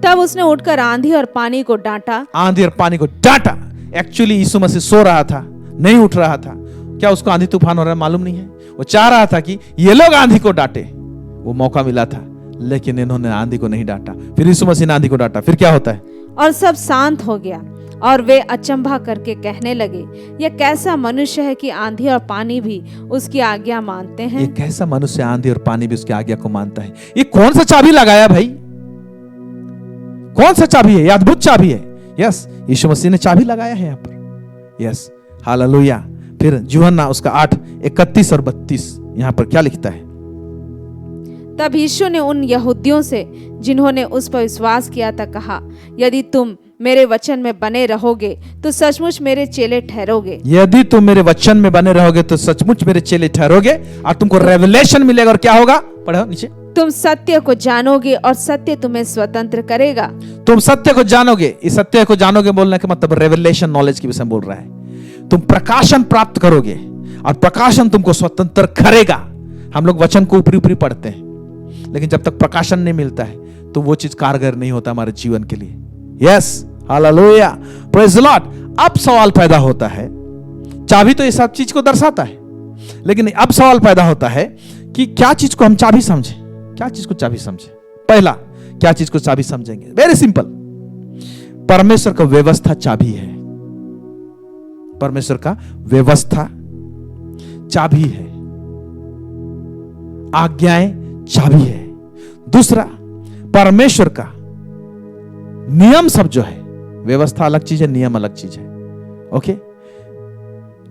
तब उसने उठकर आंधी और पानी को डांटा। आंधी और पानी को डांटा। एक्चुअली यीशु मसीह सो रहा था, नहीं उठ रहा था। क्या उसको आंधी तूफान हो रहा है मालूम नहीं है। वो चाह रहा था कि ये लोग आंधी को डांटे, वो मौका मिला था, लेकिन इन्होंने आंधी को नहीं डांटा। फिर यीशु मसीह ने आंधी को डांटा। फिर क्या होता है? और सब शांत हो गया और वे अचंभा करके कहने लगे, यह कैसा मनुष्य है कि आंधी और पानी भी उसकी आज्ञा मानते हैं। ये कैसा मनुष्य, आंधी और पानी भी उसकी आज्ञा को मानता है। ये कौन सा चाबी लगाया भाई? कौन सा चाबी है? ये अद्भुत चाबी है। यस, यीशु मसीह ने चाबी लगाया है यहाँ पर। Yes, hallelujah. फिर यूहन्ना उसका 8:31 और 32 यहाँ पर क्या लिखता है? तब यीशु ने उन यहूदियों से जिन्होंने उस पर विश्वास किया था कहा, यदि तुम मेरे वचन में बने रहोगे तो सचमुच मेरे चेले ठहरोगे। यदि तुम मेरे वचन में बने रहोगे तो सचमुच मेरे चेले ठहरोगे और तुमको रेवलेशन मिलेगा। और क्या होगा? पढ़ो नीचे। तुम सत्य को जानोगे और सत्य तुम्हें स्वतंत्र करेगा। तुम सत्य को जानोगे। इस सत्य को जानोगे बोलने का मतलब रेवलेशन, नॉलेज के विषय में बोल रहा है। तुम प्रकाशन प्राप्त करोगे और प्रकाशन तुमको स्वतंत्र करेगा। हम लोग वचन को ऊपरी ऊपरी पढ़ते हैं, लेकिन जब तक प्रकाशन नहीं मिलता है तो वो चीज कारगर नहीं होता हमारे जीवन के लिए। Yes, hallelujah, praise the Lord. अब सवाल पैदा होता है, चाबी तो ये सब चीज को दर्शाता है, लेकिन अब सवाल पैदा होता है कि क्या चीज को हम चाबी समझे, क्या चीज को चाबी समझे। पहला, क्या चीज को चाबी समझेंगे? वेरी सिंपल, परमेश्वर का व्यवस्था चाबी है। परमेश्वर का व्यवस्था चाबी है, आज्ञाएं चाबी है। दूसरा, परमेश्वर का नियम सब जो है, व्यवस्था अलग चीज है, नियम अलग चीज है। ओके,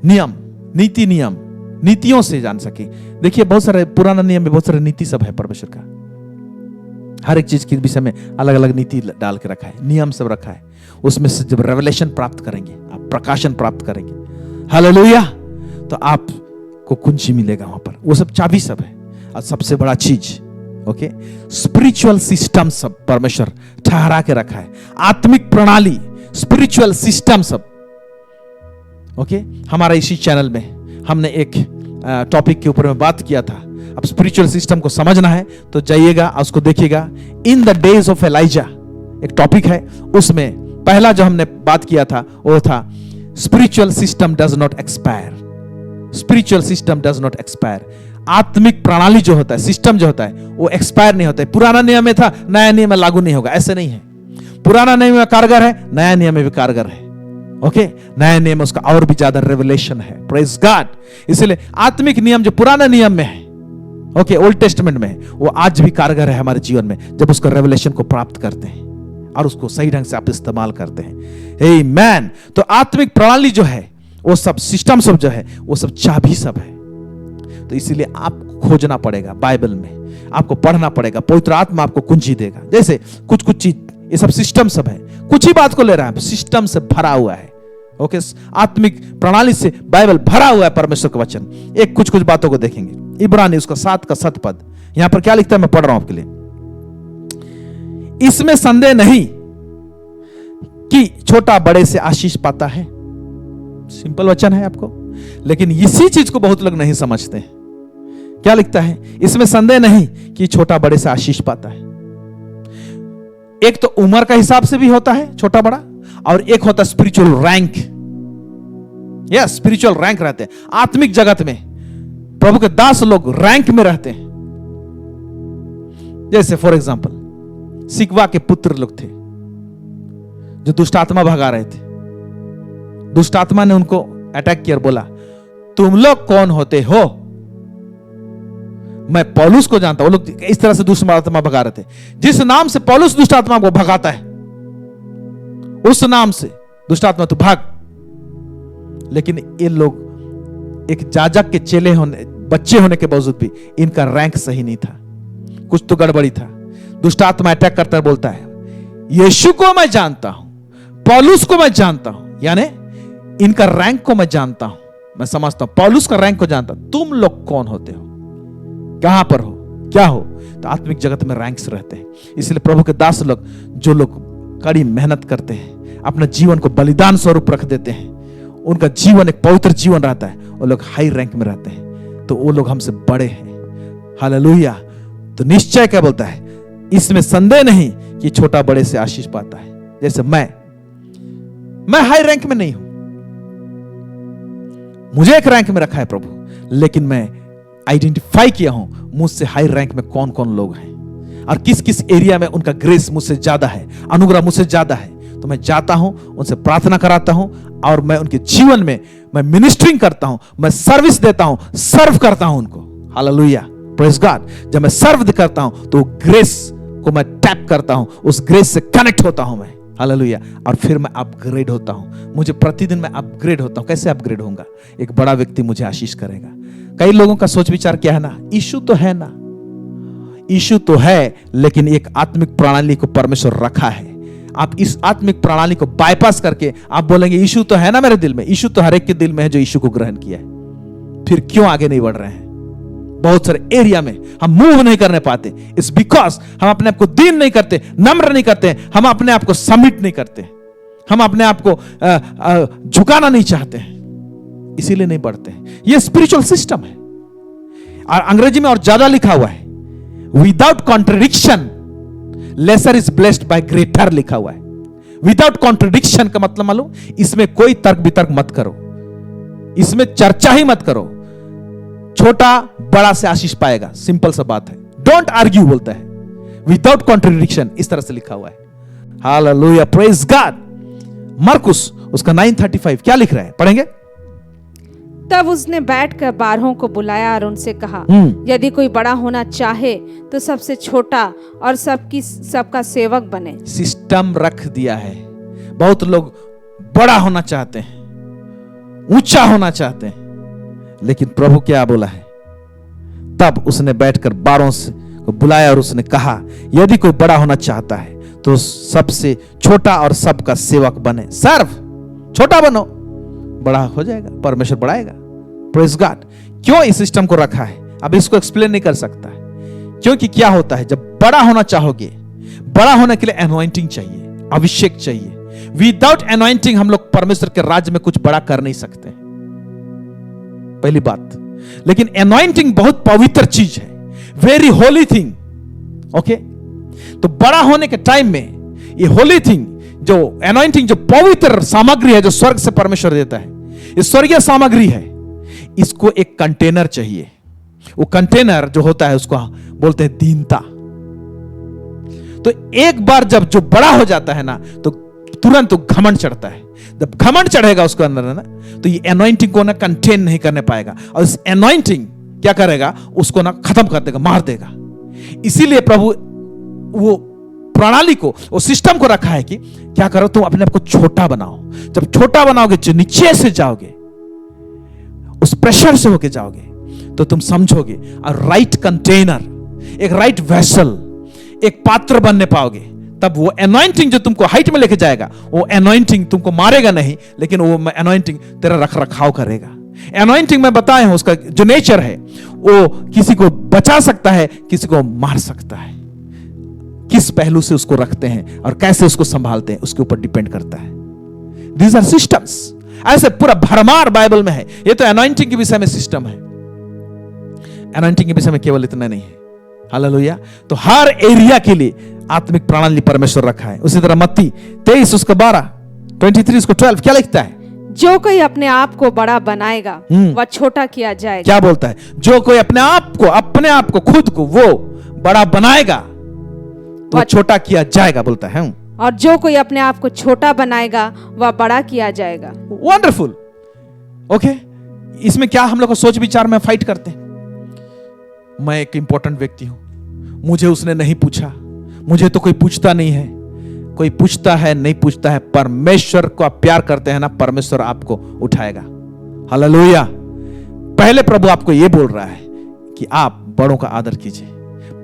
नियम, नीति, नियम, नीतियों से जान सके। देखिए बहुत सारे पुराना नियम में बहुत सारे नीति सब है परमेश्वर का, हर एक चीज के विषय में अलग अलग नीति डाल के रखा है, नियम सब रखा है। उसमें से जब रेवलेशन प्राप्त करेंगे, आप प्रकाशन प्राप्त करेंगे, हालेलुया, तो आपको कुंजी मिलेगा वहां पर। वो सब चाबी सब है। और सबसे बड़ा चीज, ओके, स्पिरिचुअल सिस्टम सब परमेश्वर ठहरा के रखा है, आत्मिक प्रणाली, स्पिरिचुअल सिस्टम सब। ओके, हमारा इसी चैनल में हमने एक टॉपिक के ऊपर में बात किया था। अब स्पिरिचुअल सिस्टम को समझना है तो जाइएगा, उसको देखिएगा। In the days of Eliza एक टॉपिक है, उसमें पहला जो हमने बात किया था वो था spiritual system does not expire. Spiritual system does not expire. आत्मिक प्रणाली जो होता है, सिस्टम जो होता है, वो एक्सपायर नहीं होता है। पुराना नियम में था, नया नियम में लागू नहीं होगा, ऐसे नहीं है। पुराना नियम में कारगर है, नया नियम में भी कारगर है। ओके, नया नियम उसका और भी ज्यादा रेवलेशन है, प्रेज गॉड। इसलिए आत्मिक नियम जो पुराना नियम में है, ओके, ओल्ड टेस्टमेंट में है, वो आज भी कारगर है हमारे जीवन में, जब उसको रेवलेशन को प्राप्त करते हैं और उसको सही ढंग से आप इस्तेमाल करते हैं। आमेन। तो आत्मिक प्रणाली जो है, वो सब सिस्टम सब जो है, वो सब चाबी सब है। तो इसीलिए आपको खोजना पड़ेगा बाइबल में, आपको पढ़ना पड़ेगा, पवित्र आत्मा आपको कुंजी देगा। जैसे कुछ कुछ चीज, ये सब सिस्टम सब है, कुछ ही बात को ले रहा है, सिस्टम से भरा हुआ है। ओके, आत्मिक प्रणाली से बाइबल भरा हुआ है, परमेश्वर का वचन। एक कुछ कुछ बातों को देखेंगे। इब्रानी उसका 7 का 7 पद, यहां पर क्या लिखता है, मैं पढ़ रहा हूं आपके लिए। इसमें संदेह नहीं कि छोटा बड़े से आशीष पाता है। सिंपल वचन है आपको, लेकिन इसी चीज को बहुत लोग नहीं समझते हैं। क्या लिखता है? इसमें संदेह नहीं कि छोटा बड़े से आशीष पाता है। एक तो उम्र का हिसाब से भी होता है छोटा बड़ा, और एक होता है spiritual rank. Yes, spiritual rank रहते हैं। आत्मिक जगत में प्रभु के दास लोग रैंक में रहते हैं। जैसे फॉर एग्जांपल सिकवा के पुत्र लोग थे जो दुष्ट आत्मा भगा रहे थे। दुष्ट आत्मा ने उनको अटैक किया और बोला, तुम लोग कौन होते हो? मैं पौलुस को जानता हूं। वो लोग इस तरह से दुष्ट आत्मा भगा रहे थे। जिस नाम से पौलुस दुष्ट आत्मा को भगाता है, उस नाम से दुष्ट आत्मा तो भाग। लेकिन ये लोग एक जाजक के चेले होने, बच्चे होने के बावजूद भी इनका रैंक सही नहीं था, कुछ तो गड़बड़ी था। दुष्ट आत्मा अटैक करता है, बोलता है, यीशु को मैं जानता हूं, पौलुस को मैं जानता हूं, यानी इनका रैंक को मैं जानता हूं, मैं समझता हूं, पौलुस का रैंक को जानता हूं। तुम लोग कौन होते हो, कहां पर हो, क्या हो? तो आत्मिक जगत में रैंक्स रहते हैं। इसलिए प्रभु के दास लोग, जो लोग कड़ी मेहनत करते हैं, अपने जीवन को बलिदान स्वरूप रख देते हैं, उनका जीवन एक पवित्र जीवन रहता है, वो लोग हाई रैंक में रहते हैं, तो वो लोग हमसे बड़े हैं। हालेलुया। तो निश्चय क्या बोलता है? इसमें संदेह नहीं कि छोटा बड़े से आशीष पाता है। जैसे मैं हाई रैंक में नहीं हूं, मुझे एक रैंक में रखा है प्रभु, लेकिन मैं आइडेंटिफाई किया हूं मुझसे हाई रैंक में कौन कौन लोग हैं और किस किस एरिया में उनका ग्रेस मुझसे ज्यादा है, अनुग्रह मुझसे ज्यादा है। तो मैं जाता हूं, उनसे प्रार्थना कराता हूं और मैं उनके जीवन में मैं मिनिस्ट्रिंग करता हूं, मैं सर्विस देता हूं, सर्व करता हूं उनको। Hallelujah, praise God. जब मैं सर्व करता हूं तो ग्रेस को मैं टैप करता हूं, उस ग्रेस से कनेक्ट होता हूं मैं। हालेलुया। और फिर मैं अपग्रेड होता हूं। मुझे प्रतिदिन मैं अपग्रेड होता हूं। कैसे अपग्रेड होऊंगा? एक बड़ा व्यक्ति मुझे आशीष करेगा। कई लोगों का सोच विचार क्या है ना, यीशु तो है ना, यीशु तो है, लेकिन एक आत्मिक प्रणाली को परमेश्वर रखा है। आप इस आत्मिक प्रणाली को बाईपास करके आप बोलेंगे यीशु तो है ना मेरे दिल में। यीशु तो हर एक के दिल में है जो यीशु को ग्रहण किया है। फिर क्यों आगे नहीं बढ़ रहे हैं? बहुत सारे एरिया में हम मूव नहीं करने पाते। इट्स बिकॉज हम अपने आप को दीन नहीं करते, नम्र नहीं करते, हम अपने आप को सबमिट नहीं करते, हम अपने आप को झुकाना नहीं चाहते हैं। इसीलिए नहीं बढ़ते हैं। ये स्पिरिचुअल सिस्टम है। और अंग्रेजी में और ज्यादा लिखा हुआ है, without contradiction lesser is blessed by greater लिखा हुआ है। विदाउट कॉन्ट्रडिक्शन का मतलब मालूम, इसमें कोई तर्क वितर्क मत करो, इसमें चर्चा ही मत करो। छोटा बड़ा से आशीष पाएगा, सिंपल सा बात है। डोंट आर्ग्यू बोलता है, विदाउट कॉन्ट्रडिक्शन, इस तरह से लिखा हुआ है। Hallelujah, praise God. मरकुस उसका 9:35 क्या लिख रहा है, पढ़ेंगे? तब उसने बैठकर 12 को बुलाया और उनसे कहा, यदि कोई बड़ा होना चाहे तो सबसे छोटा और सबका सेवक बने। सिस्टम रख दिया है। बहुत लोग बड़ा होना चाहते हैं, ऊंचा होना चाहते हैं, लेकिन प्रभु क्या बोला है? तब उसने बैठकर 12 को बुलाया और उसने कहा, यदि कोई बड़ा होना चाहता है तो सबसे छोटा और सबका सेवक बने। सर्व, छोटा बनो, बड़ा हो जाएगा, परमेश्वर बढ़ाएगा। Praise God. क्यों इस सिस्टम को रखा है? अब इसको एक्सप्लेन नहीं कर सकता है, क्योंकि क्या होता है, जब बड़ा होना चाहोगे, बड़ा होने के लिए एनॉइंटिंग चाहिए, अभिषेक चाहिए। विदाउट एनॉइंटिंग हम लोग परमेश्वर के राज्य में कुछ बड़ा कर नहीं सकते, पहली बात। लेकिन एनॉइंटिंग बहुत पवित्र चीज है, वेरी होली थिंग। ओके, तो बड़ा होने के टाइम में ये होली थिंग, जो एनॉइंटिंग, जो पवित्र सामग्री है जो स्वर्ग से परमेश्वर देता है, ये स्वर्गीय सामग्री है, इसको एक कंटेनर चाहिए। वो कंटेनर जो होता है उसको बोलते हैं दीनता। तो एक बार जब जो बड़ा हो जाता है ना, तो तुरंत वो घमंड चढ़ता है। जब घमंड चढ़ेगा उसके अंदर ना, तो ये एनॉइंटिंग को ना कंटेन नहीं करने पाएगा, और इस एनॉइंटिंग क्या करेगा, उसको ना खत्म कर देगा, मार देगा। इसीलिए प्रभु वो प्रणाली को, वो सिस्टम को रखा है कि क्या करो, तुम अपने आप को छोटा बनाओ। जब छोटा बनाओगे, जो नीचे से जाओगे, उस प्रेशर से होके जाओगे, तो तुम समझोगे। और राइट कंटेनर, एक राइट वेसल, एक पात्र बनने पाओगे। तब वो एनॉइंटिंग जो तुमको हाइट में लेके जाएगा, वो एनॉइंटिंग तुमको मारेगा नहीं, लेकिन वो एनॉइंटिंग तेरा रख रखाव करेगा। एनॉइंटिंग में बताए हैं, उसका जो नेचर है, वो किसी को बचा सकता है, किसी को मार सकता है। किस पहलू से उसको रखते हैं और कैसे उसको संभालते हैं, उसके ऊपर डिपेंड करता है। These are systems. ऐसे पूरा भरमार बाइबल में है। ये तो एनॉइंटिंग के विषय में सिस्टम है, एनॉइंटिंग के विषय में केवल इतना नहीं है। हालेलुया। तो हर एरिया के लिए आत्मिक प्रणाली परमेश्वर रखा है। उसी तरह मत्ती 23 उसका 12, 23 उसको 12 क्या लिखता है? जो कोई अपने आप को बड़ा बनाएगा वह छोटा किया जाएगा। क्या बोलता है? जो कोई अपने आप को खुद को वो बड़ा बनाएगा तो छोटा किया जाएगा, बोलता है। और जो कोई अपने आप को छोटा बनाएगा वह बड़ा किया जाएगा। वंडरफुल। ओके, इसमें क्या हम लोग को सोच विचार में फाइट करते हैं। मैं एक इंपॉर्टेंट व्यक्ति हूं, मुझे उसने नहीं पूछा, मुझे तो कोई पूछता नहीं है। कोई पूछता है नहीं पूछता है, परमेश्वर को आप प्यार करते हैं ना, परमेश्वर आपको उठाएगा। हालेलुया। पहले प्रभु आपको यह बोल रहा है कि आप बड़ों का आदर कीजिए।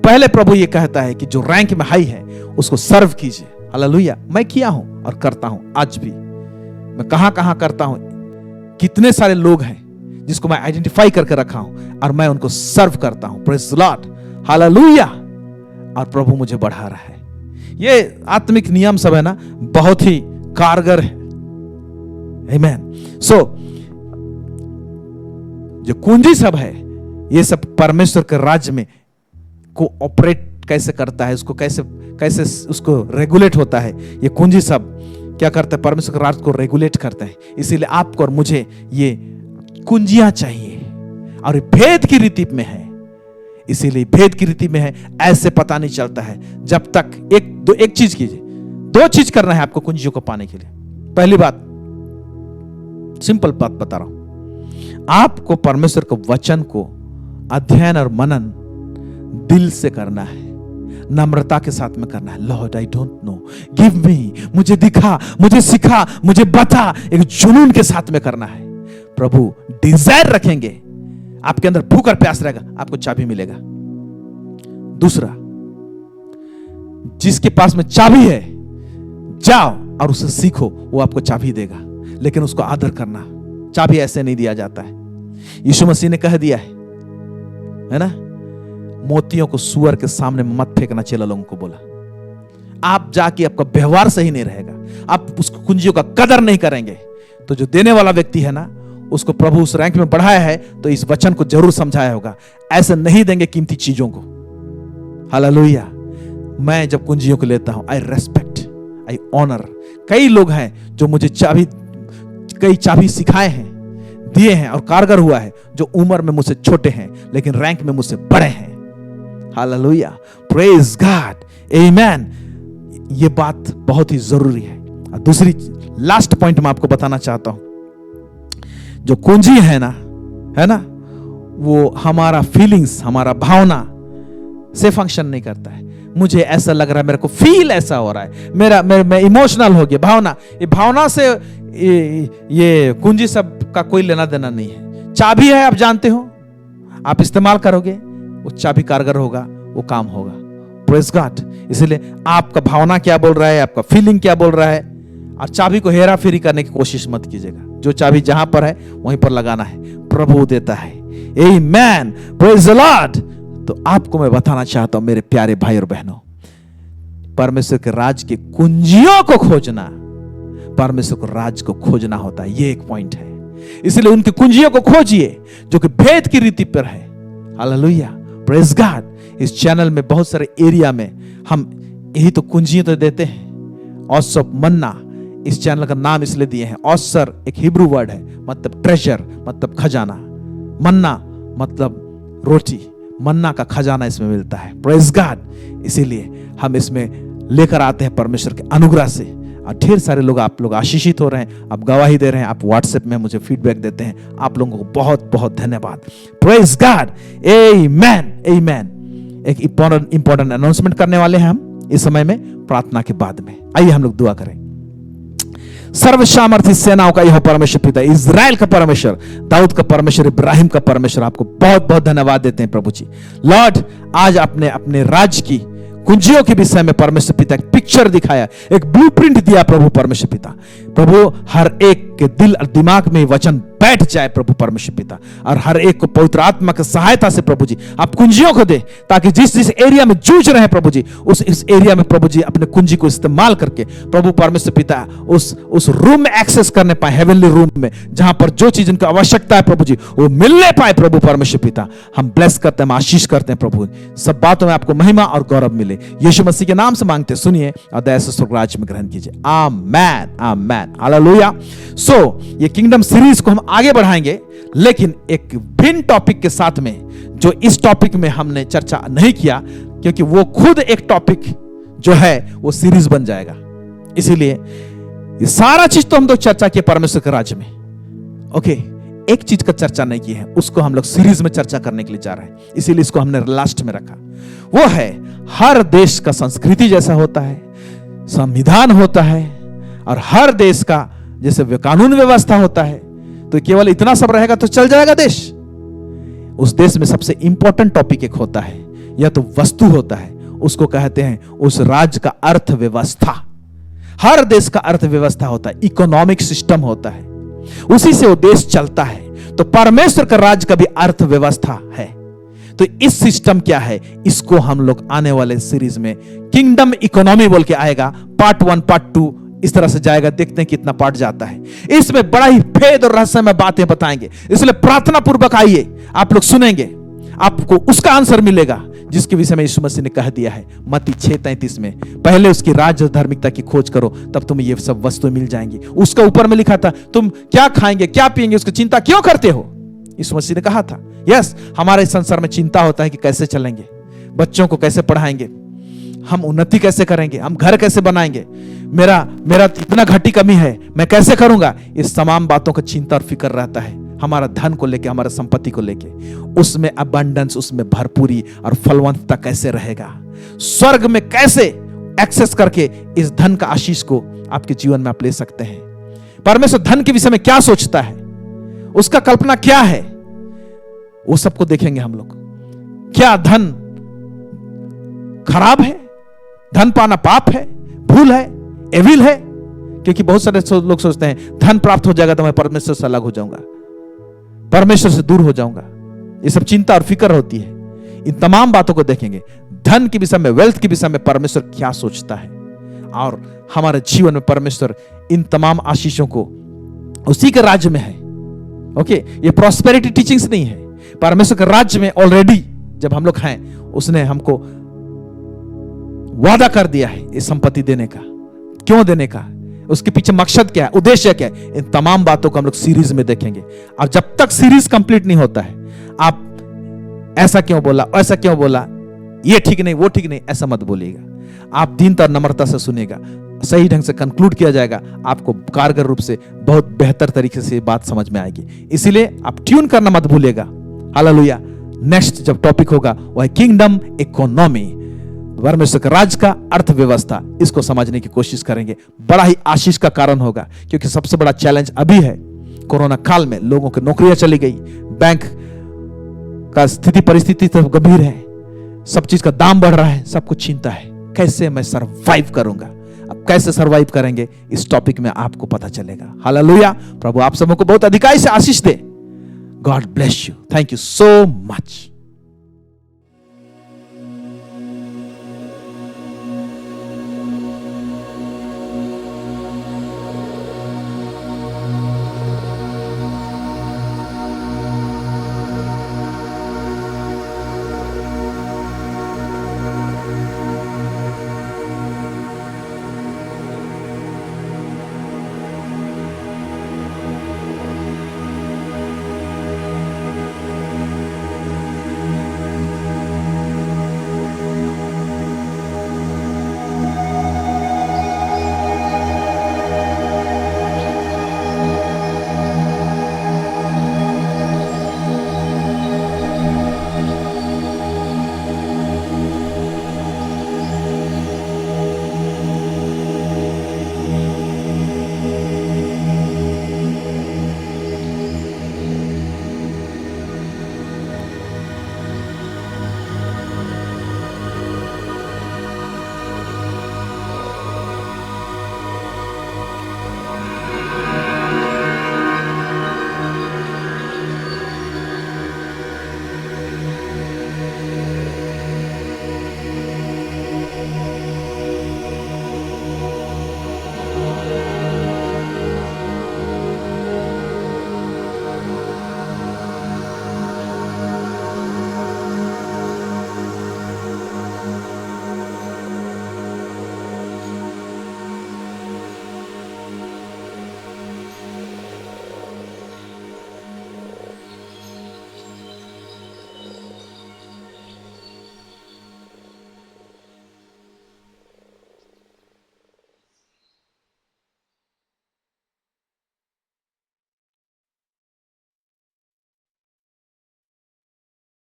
पहले प्रभु यह कहता है कि जो रैंक में हाई है उसको सर्व कीजिए। हालेलुया। मैं किया हूं और करता हूं, आज भी मैं कहां करता हूं। कितने सारे लोग हैं जिसको मैं आइडेंटिफाई करके रखा हूं और मैं उनको सर्व करता हूं। Praise the Lord. हालेलुया। और प्रभु मुझे बढ़ा रहा है। ये आत्मिक नियम सब है ना, बहुत ही कारगर है। आमीन। सो जो कुंजी सब है, ये सब परमेश्वर के राज्य में को ऑपरेट कैसे करता है, उसको कैसे उसको रेगुलेट होता है, ये कुंजी सब क्या करता है, परमेश्वर के राज्य को रेगुलेट करता है। इसीलिए आपको और मुझे ये कुंजियां चाहिए, और भेद की रीति में है। इसीलिए भेद की रीति में है, ऐसे पता नहीं चलता है जब तक एक चीज कीजिए। 2 चीज करना है आपको कुंजियों को पाने के लिए। पहली बात, सिंपल बात बता रहा हूं, आपको परमेश्वर के वचन को अध्ययन और मनन दिल से करना है, नम्रता के साथ में करना है। Lord I don't know, give me, मुझे दिखा, मुझे सिखा, मुझे बता। एक जुनून के साथ में करना है। प्रभु डिजायर रखेंगे, आपके अंदर भूख और प्यास रहेगा, आपको चाबी मिलेगा। दूसरा, जिसके पास में चाबी है, जाओ और उसे सीखो, वो आपको चाबी देगा, लेकिन उसको आदर करना। चाबी ऐसे नहीं दिया जाता है। यीशु मसीह ने कह दिया है ना, मोतियों को सुअर के सामने मत फेंकना, चेला लोगों को बोला। आप जाके आपका व्यवहार सही नहीं रहेगा, आप उस कुंजियों का कदर नहीं करेंगे, तो जो देने वाला व्यक्ति है ना, उसको प्रभु उस रैंक में बढ़ाया है तो इस वचन को जरूर समझाया होगा। ऐसे नहीं देंगे कीमती चीजों को। हालेलुया। मैं जब कुंजियों को लेता हूं, आई रेस्पेक्ट, आई ऑनर। कई लोग हैं जो मुझे कई चाबी सिखाए हैं, दिए हैं और कारगर हुआ है, जो उम्र में मुझसे छोटे हैं लेकिन रैंक में मुझसे बड़े हैं। हालेलुया, प्रेज गॉड, आमेन। ये बात बहुत ही जरूरी है। और दूसरी लास्ट पॉइंट मैं आपको बताना चाहता हूं, जो कुंजी है ना, वो हमारा फीलिंग्स, हमारा भावना से फंक्शन नहीं करता है। मुझे ऐसा लग रहा है, मेरे को फील ऐसा हो रहा है, मैं इमोशनल हो गया। भावना से ये कुंजी सब का कोई लेना देना नहीं है। चाबी है, आप जानते हो, आप इस्तेमाल करोगे, वो चाबी कारगर होगा, वो काम होगा। Praise God. इसलिए आपका भावना क्या बोल रहा है, आपका फीलिंग क्या बोल रहा है, और चाबी को हेरा फेरी करने की कोशिश मत कीजिएगा। जो चाबी जहां पर है वहीं पर लगाना है, प्रभु देता है। आमेन, प्रेज द लॉर्ड। तो आपको मैं बताना चाहता हूं मेरे प्यारे भाई और बहनों, परमेश्वर के राज के कुंजियों को खोजना, परमेश्वर को राज को खोजना होता है। ये एक पॉइंट है। इसलिए उनकी कुंजियों को खोजिए जो कि भेद की रीति पर है। Hallelujah, praise God. इस चैनल में बहुत सारे एरिया में हम यही तो कुंजियां तो देते हैं। औसप मन्ना इस चैनल का नाम इसलिए दिए हैं। औसर एक हिब्रू वर्ड है, मतलब ट्रेजर, मतलब खजाना। मन्ना मतलब रोटी, मन्ना का खजाना इसमें मिलता है। Praise God. इसीलिए हम इसमें लेकर आते हैं परमेश्वर के अनुग्रह से, और ढेर सारे लोग, आप लोग आशीषित हो रहे हैं, आप गवाही दे रहे हैं, आप व्हाट्सएप में मुझे फीडबैक देते हैं। आप लोगों को बहुत बहुत धन्यवाद। प्रेज गॉड, आमेन, आमेन। एक इंपॉर्टेंट अनाउंसमेंट करने वाले हैं हम इस समय में, प्रार्थना के बाद में। आइए हम लोग दुआ करें। सर्वसामर्थी सेनाओं का यह परमेश्वर पिता, इज़राइल का परमेश्वर, दाऊद का परमेश्वर, इब्राहिम का परमेश्वर, आपको बहुत बहुत धन्यवाद देते हैं प्रभु जी। लॉर्ड, आज आपने अपने राज्य की कुंजियों के विषय में परमेश्वर पिता एक पिक्चर दिखाया, एक ब्लूप्रिंट दिया प्रभु परमेश्वर पिता। प्रभु, हर एक के दिल और दिमाग में वचन बैठ जाए प्रभु परमेश्वर पिता, और हर एक को पवित्र आत्मा की सहायता से प्रभु जी आप कुंजियों को दे, ताकि जिस जिस एरिया में जूझ रहे हैं प्रभु जी, इस एरिया में प्रभु जी अपने कुंजी को इस्तेमाल करके प्रभु परमेश्वर पिता उस रूम में एक्सेस करने पाए, हेवनली रूम में, जहां पर जो चीज उनको आवश्यकता है प्रभु जी वो मिलने पाए प्रभु परमेश्वर पिता। हम ब्लेस करते हैं, हम आशीष करते हैं प्रभु। सब बातों में आपको महिमा और गौरव मिले, यीशु मसीह के नाम से मांगते, सुनिए और दया से स्वर्ग राज्य में ग्रहण कीजिए। आमेन, आमेन, हालेलुया। सो ये किंगडम सीरीज को हम आगे बढ़ाएंगे, लेकिन एक भिन्न टॉपिक के साथ में, जो इस टॉपिक में हमने चर्चा नहीं किया, क्योंकि वो खुद एक टॉपिक जो है वो सीरीज बन जाएगा। इसीलिए ये सारा चीज तो हम लोग चर्चा किए परमेश्वर के राज्य में, ओके। एक चीज का चर्चा नहीं की है, उसको हम लोग सीरीज में चर्चा करने के लिए जा रहे हैं, इसीलिए इसको हमने लास्ट में रखा। वो है हर देश का संस्कृति जैसा होता है, संविधान होता है, और हर देश का जैसे कानून व्यवस्था होता है, तो केवल इतना सब रहेगा तो चल जाएगा देश। उस देश में सबसे इंपॉर्टेंट टॉपिक एक होता है, या तो वस्तु होता है, उसको कहते हैं उस राज्य का अर्थव्यवस्था। हर देश का अर्थव्यवस्था होता है, इकोनॉमिक सिस्टम होता है, उसी से वो देश चलता है। तो परमेश्वर का राज्य का भी अर्थव्यवस्था है। तो इस सिस्टम क्या है, इसको हम लोग आने वाले सीरीज में किंगडम इकोनॉमी बोल के आएगा। पार्ट 1, पार्ट 2 इस तरह से जाएगा, देखते हैं कितना पार्ट जाता है। इसमें बड़ा ही भेद और रहस्यमय बातें बताएंगे, इसलिए प्रार्थना पूर्वक आइए, आप लोग सुनेंगे, आपको उसका आंसर मिलेगा जिसके विषय में यीशु मसीह ने कह दिया है मत्ती 6:33 में, पहले उसकी राज्य और धार्मिकता की खोज करो, तब तुम्हें ये सब वस्तुएं मिल जाएंगी। उसका ऊपर में लिखा था, तुम क्या खाएंगे क्या पिएंगे उसकी चिंता क्यों करते हो, यीशु मसीह ने कहा था। यस, हमारे संसार में चिंता होता है कि कैसे चलेंगे, बच्चों को कैसे पढ़ाएंगे, हम उन्नति कैसे करेंगे, हम घर कैसे बनाएंगे, मेरा इतना घटी कमी है, मैं कैसे करूंगा। इस तमाम बातों का चिंता और फिक्र रहता है, हमारा धन को लेके, हमारा संपत्ति को लेके, उसमें अबंडेंस, उसमें भरपूरी और फलवंतता कैसे रहेगा, स्वर्ग में कैसे एक्सेस करके इस धन का आशीष को आपके जीवन में आप ले सकते हैं। परमेश्वर धन के विषय में क्या सोचता है, उसका कल्पना क्या है, वो सबको देखेंगे हम लोग। क्या धन खराब है, धन पाना पाप है, भूल है, एविल है? क्योंकि बहुत सारे लोग सोचते हैं धन प्राप्त हो जाएगा तो मैं परमेश्वर से अलग हो जाऊंगा, परमेश्वर से दूर हो जाऊंगा। ये सब चिंता और फिक्र होती है। इन तमाम बातों को देखेंगे, धन के विषय में, वेल्थ के विषय में परमेश्वर क्या सोचता है, और हमारे जीवन में परमेश्वर इन तमाम आशीषों को, उसी के राज्य में है, ओके, ये प्रॉस्पेरिटी टीचिंग्स नहीं है। परमेश्वर के राज्य में ऑलरेडी जब हम लोग हैं, उसने हमको वादा कर दिया है इस संपत्ति देने का। क्यों देने का, उसके पीछे मकसद क्या है, उद्देश्य क्या है, इन तमाम बातों को हम लोग सीरीज में देखेंगे। और जब तक सीरीज कंप्लीट नहीं होता है, आप ऐसा क्यों बोला, ऐसा क्यों बोला, ये ठीक नहीं, वो ठीक नहीं, ऐसा मत बोलिएगा। आप दीनता और नम्रता से सुनिएगा, सही ढंग से कंक्लूड किया जाएगा, आपको कारगर रूप से बहुत बेहतर तरीके से बात समझ में आएगी। इसीलिए आप ट्यून करना मत भूलिएगा। हालेलुया। नेक्स्ट जब टॉपिक होगा वह किंगडम इकोनॉमी, परमेश्वर का राज का अर्थव्यवस्था, इसको समझने की कोशिश करेंगे। बड़ा ही आशीष का कारण होगा, क्योंकि सबसे बड़ा चैलेंज अभी है कोरोना काल में, लोगों की नौकरियां चली गई, बैंक का स्थिति परिस्थिति तो गंभीर है, सब चीज का दाम बढ़ रहा है, सब कुछ चिंता है, कैसे मैं सरवाइव करूंगा। अब कैसे सरवाइव करेंगे, इस टॉपिक में आपको पता चलेगा। हालेलुया। प्रभु आप सबको बहुत अधिकाई से आशीष दे। God bless you. Thank you so much.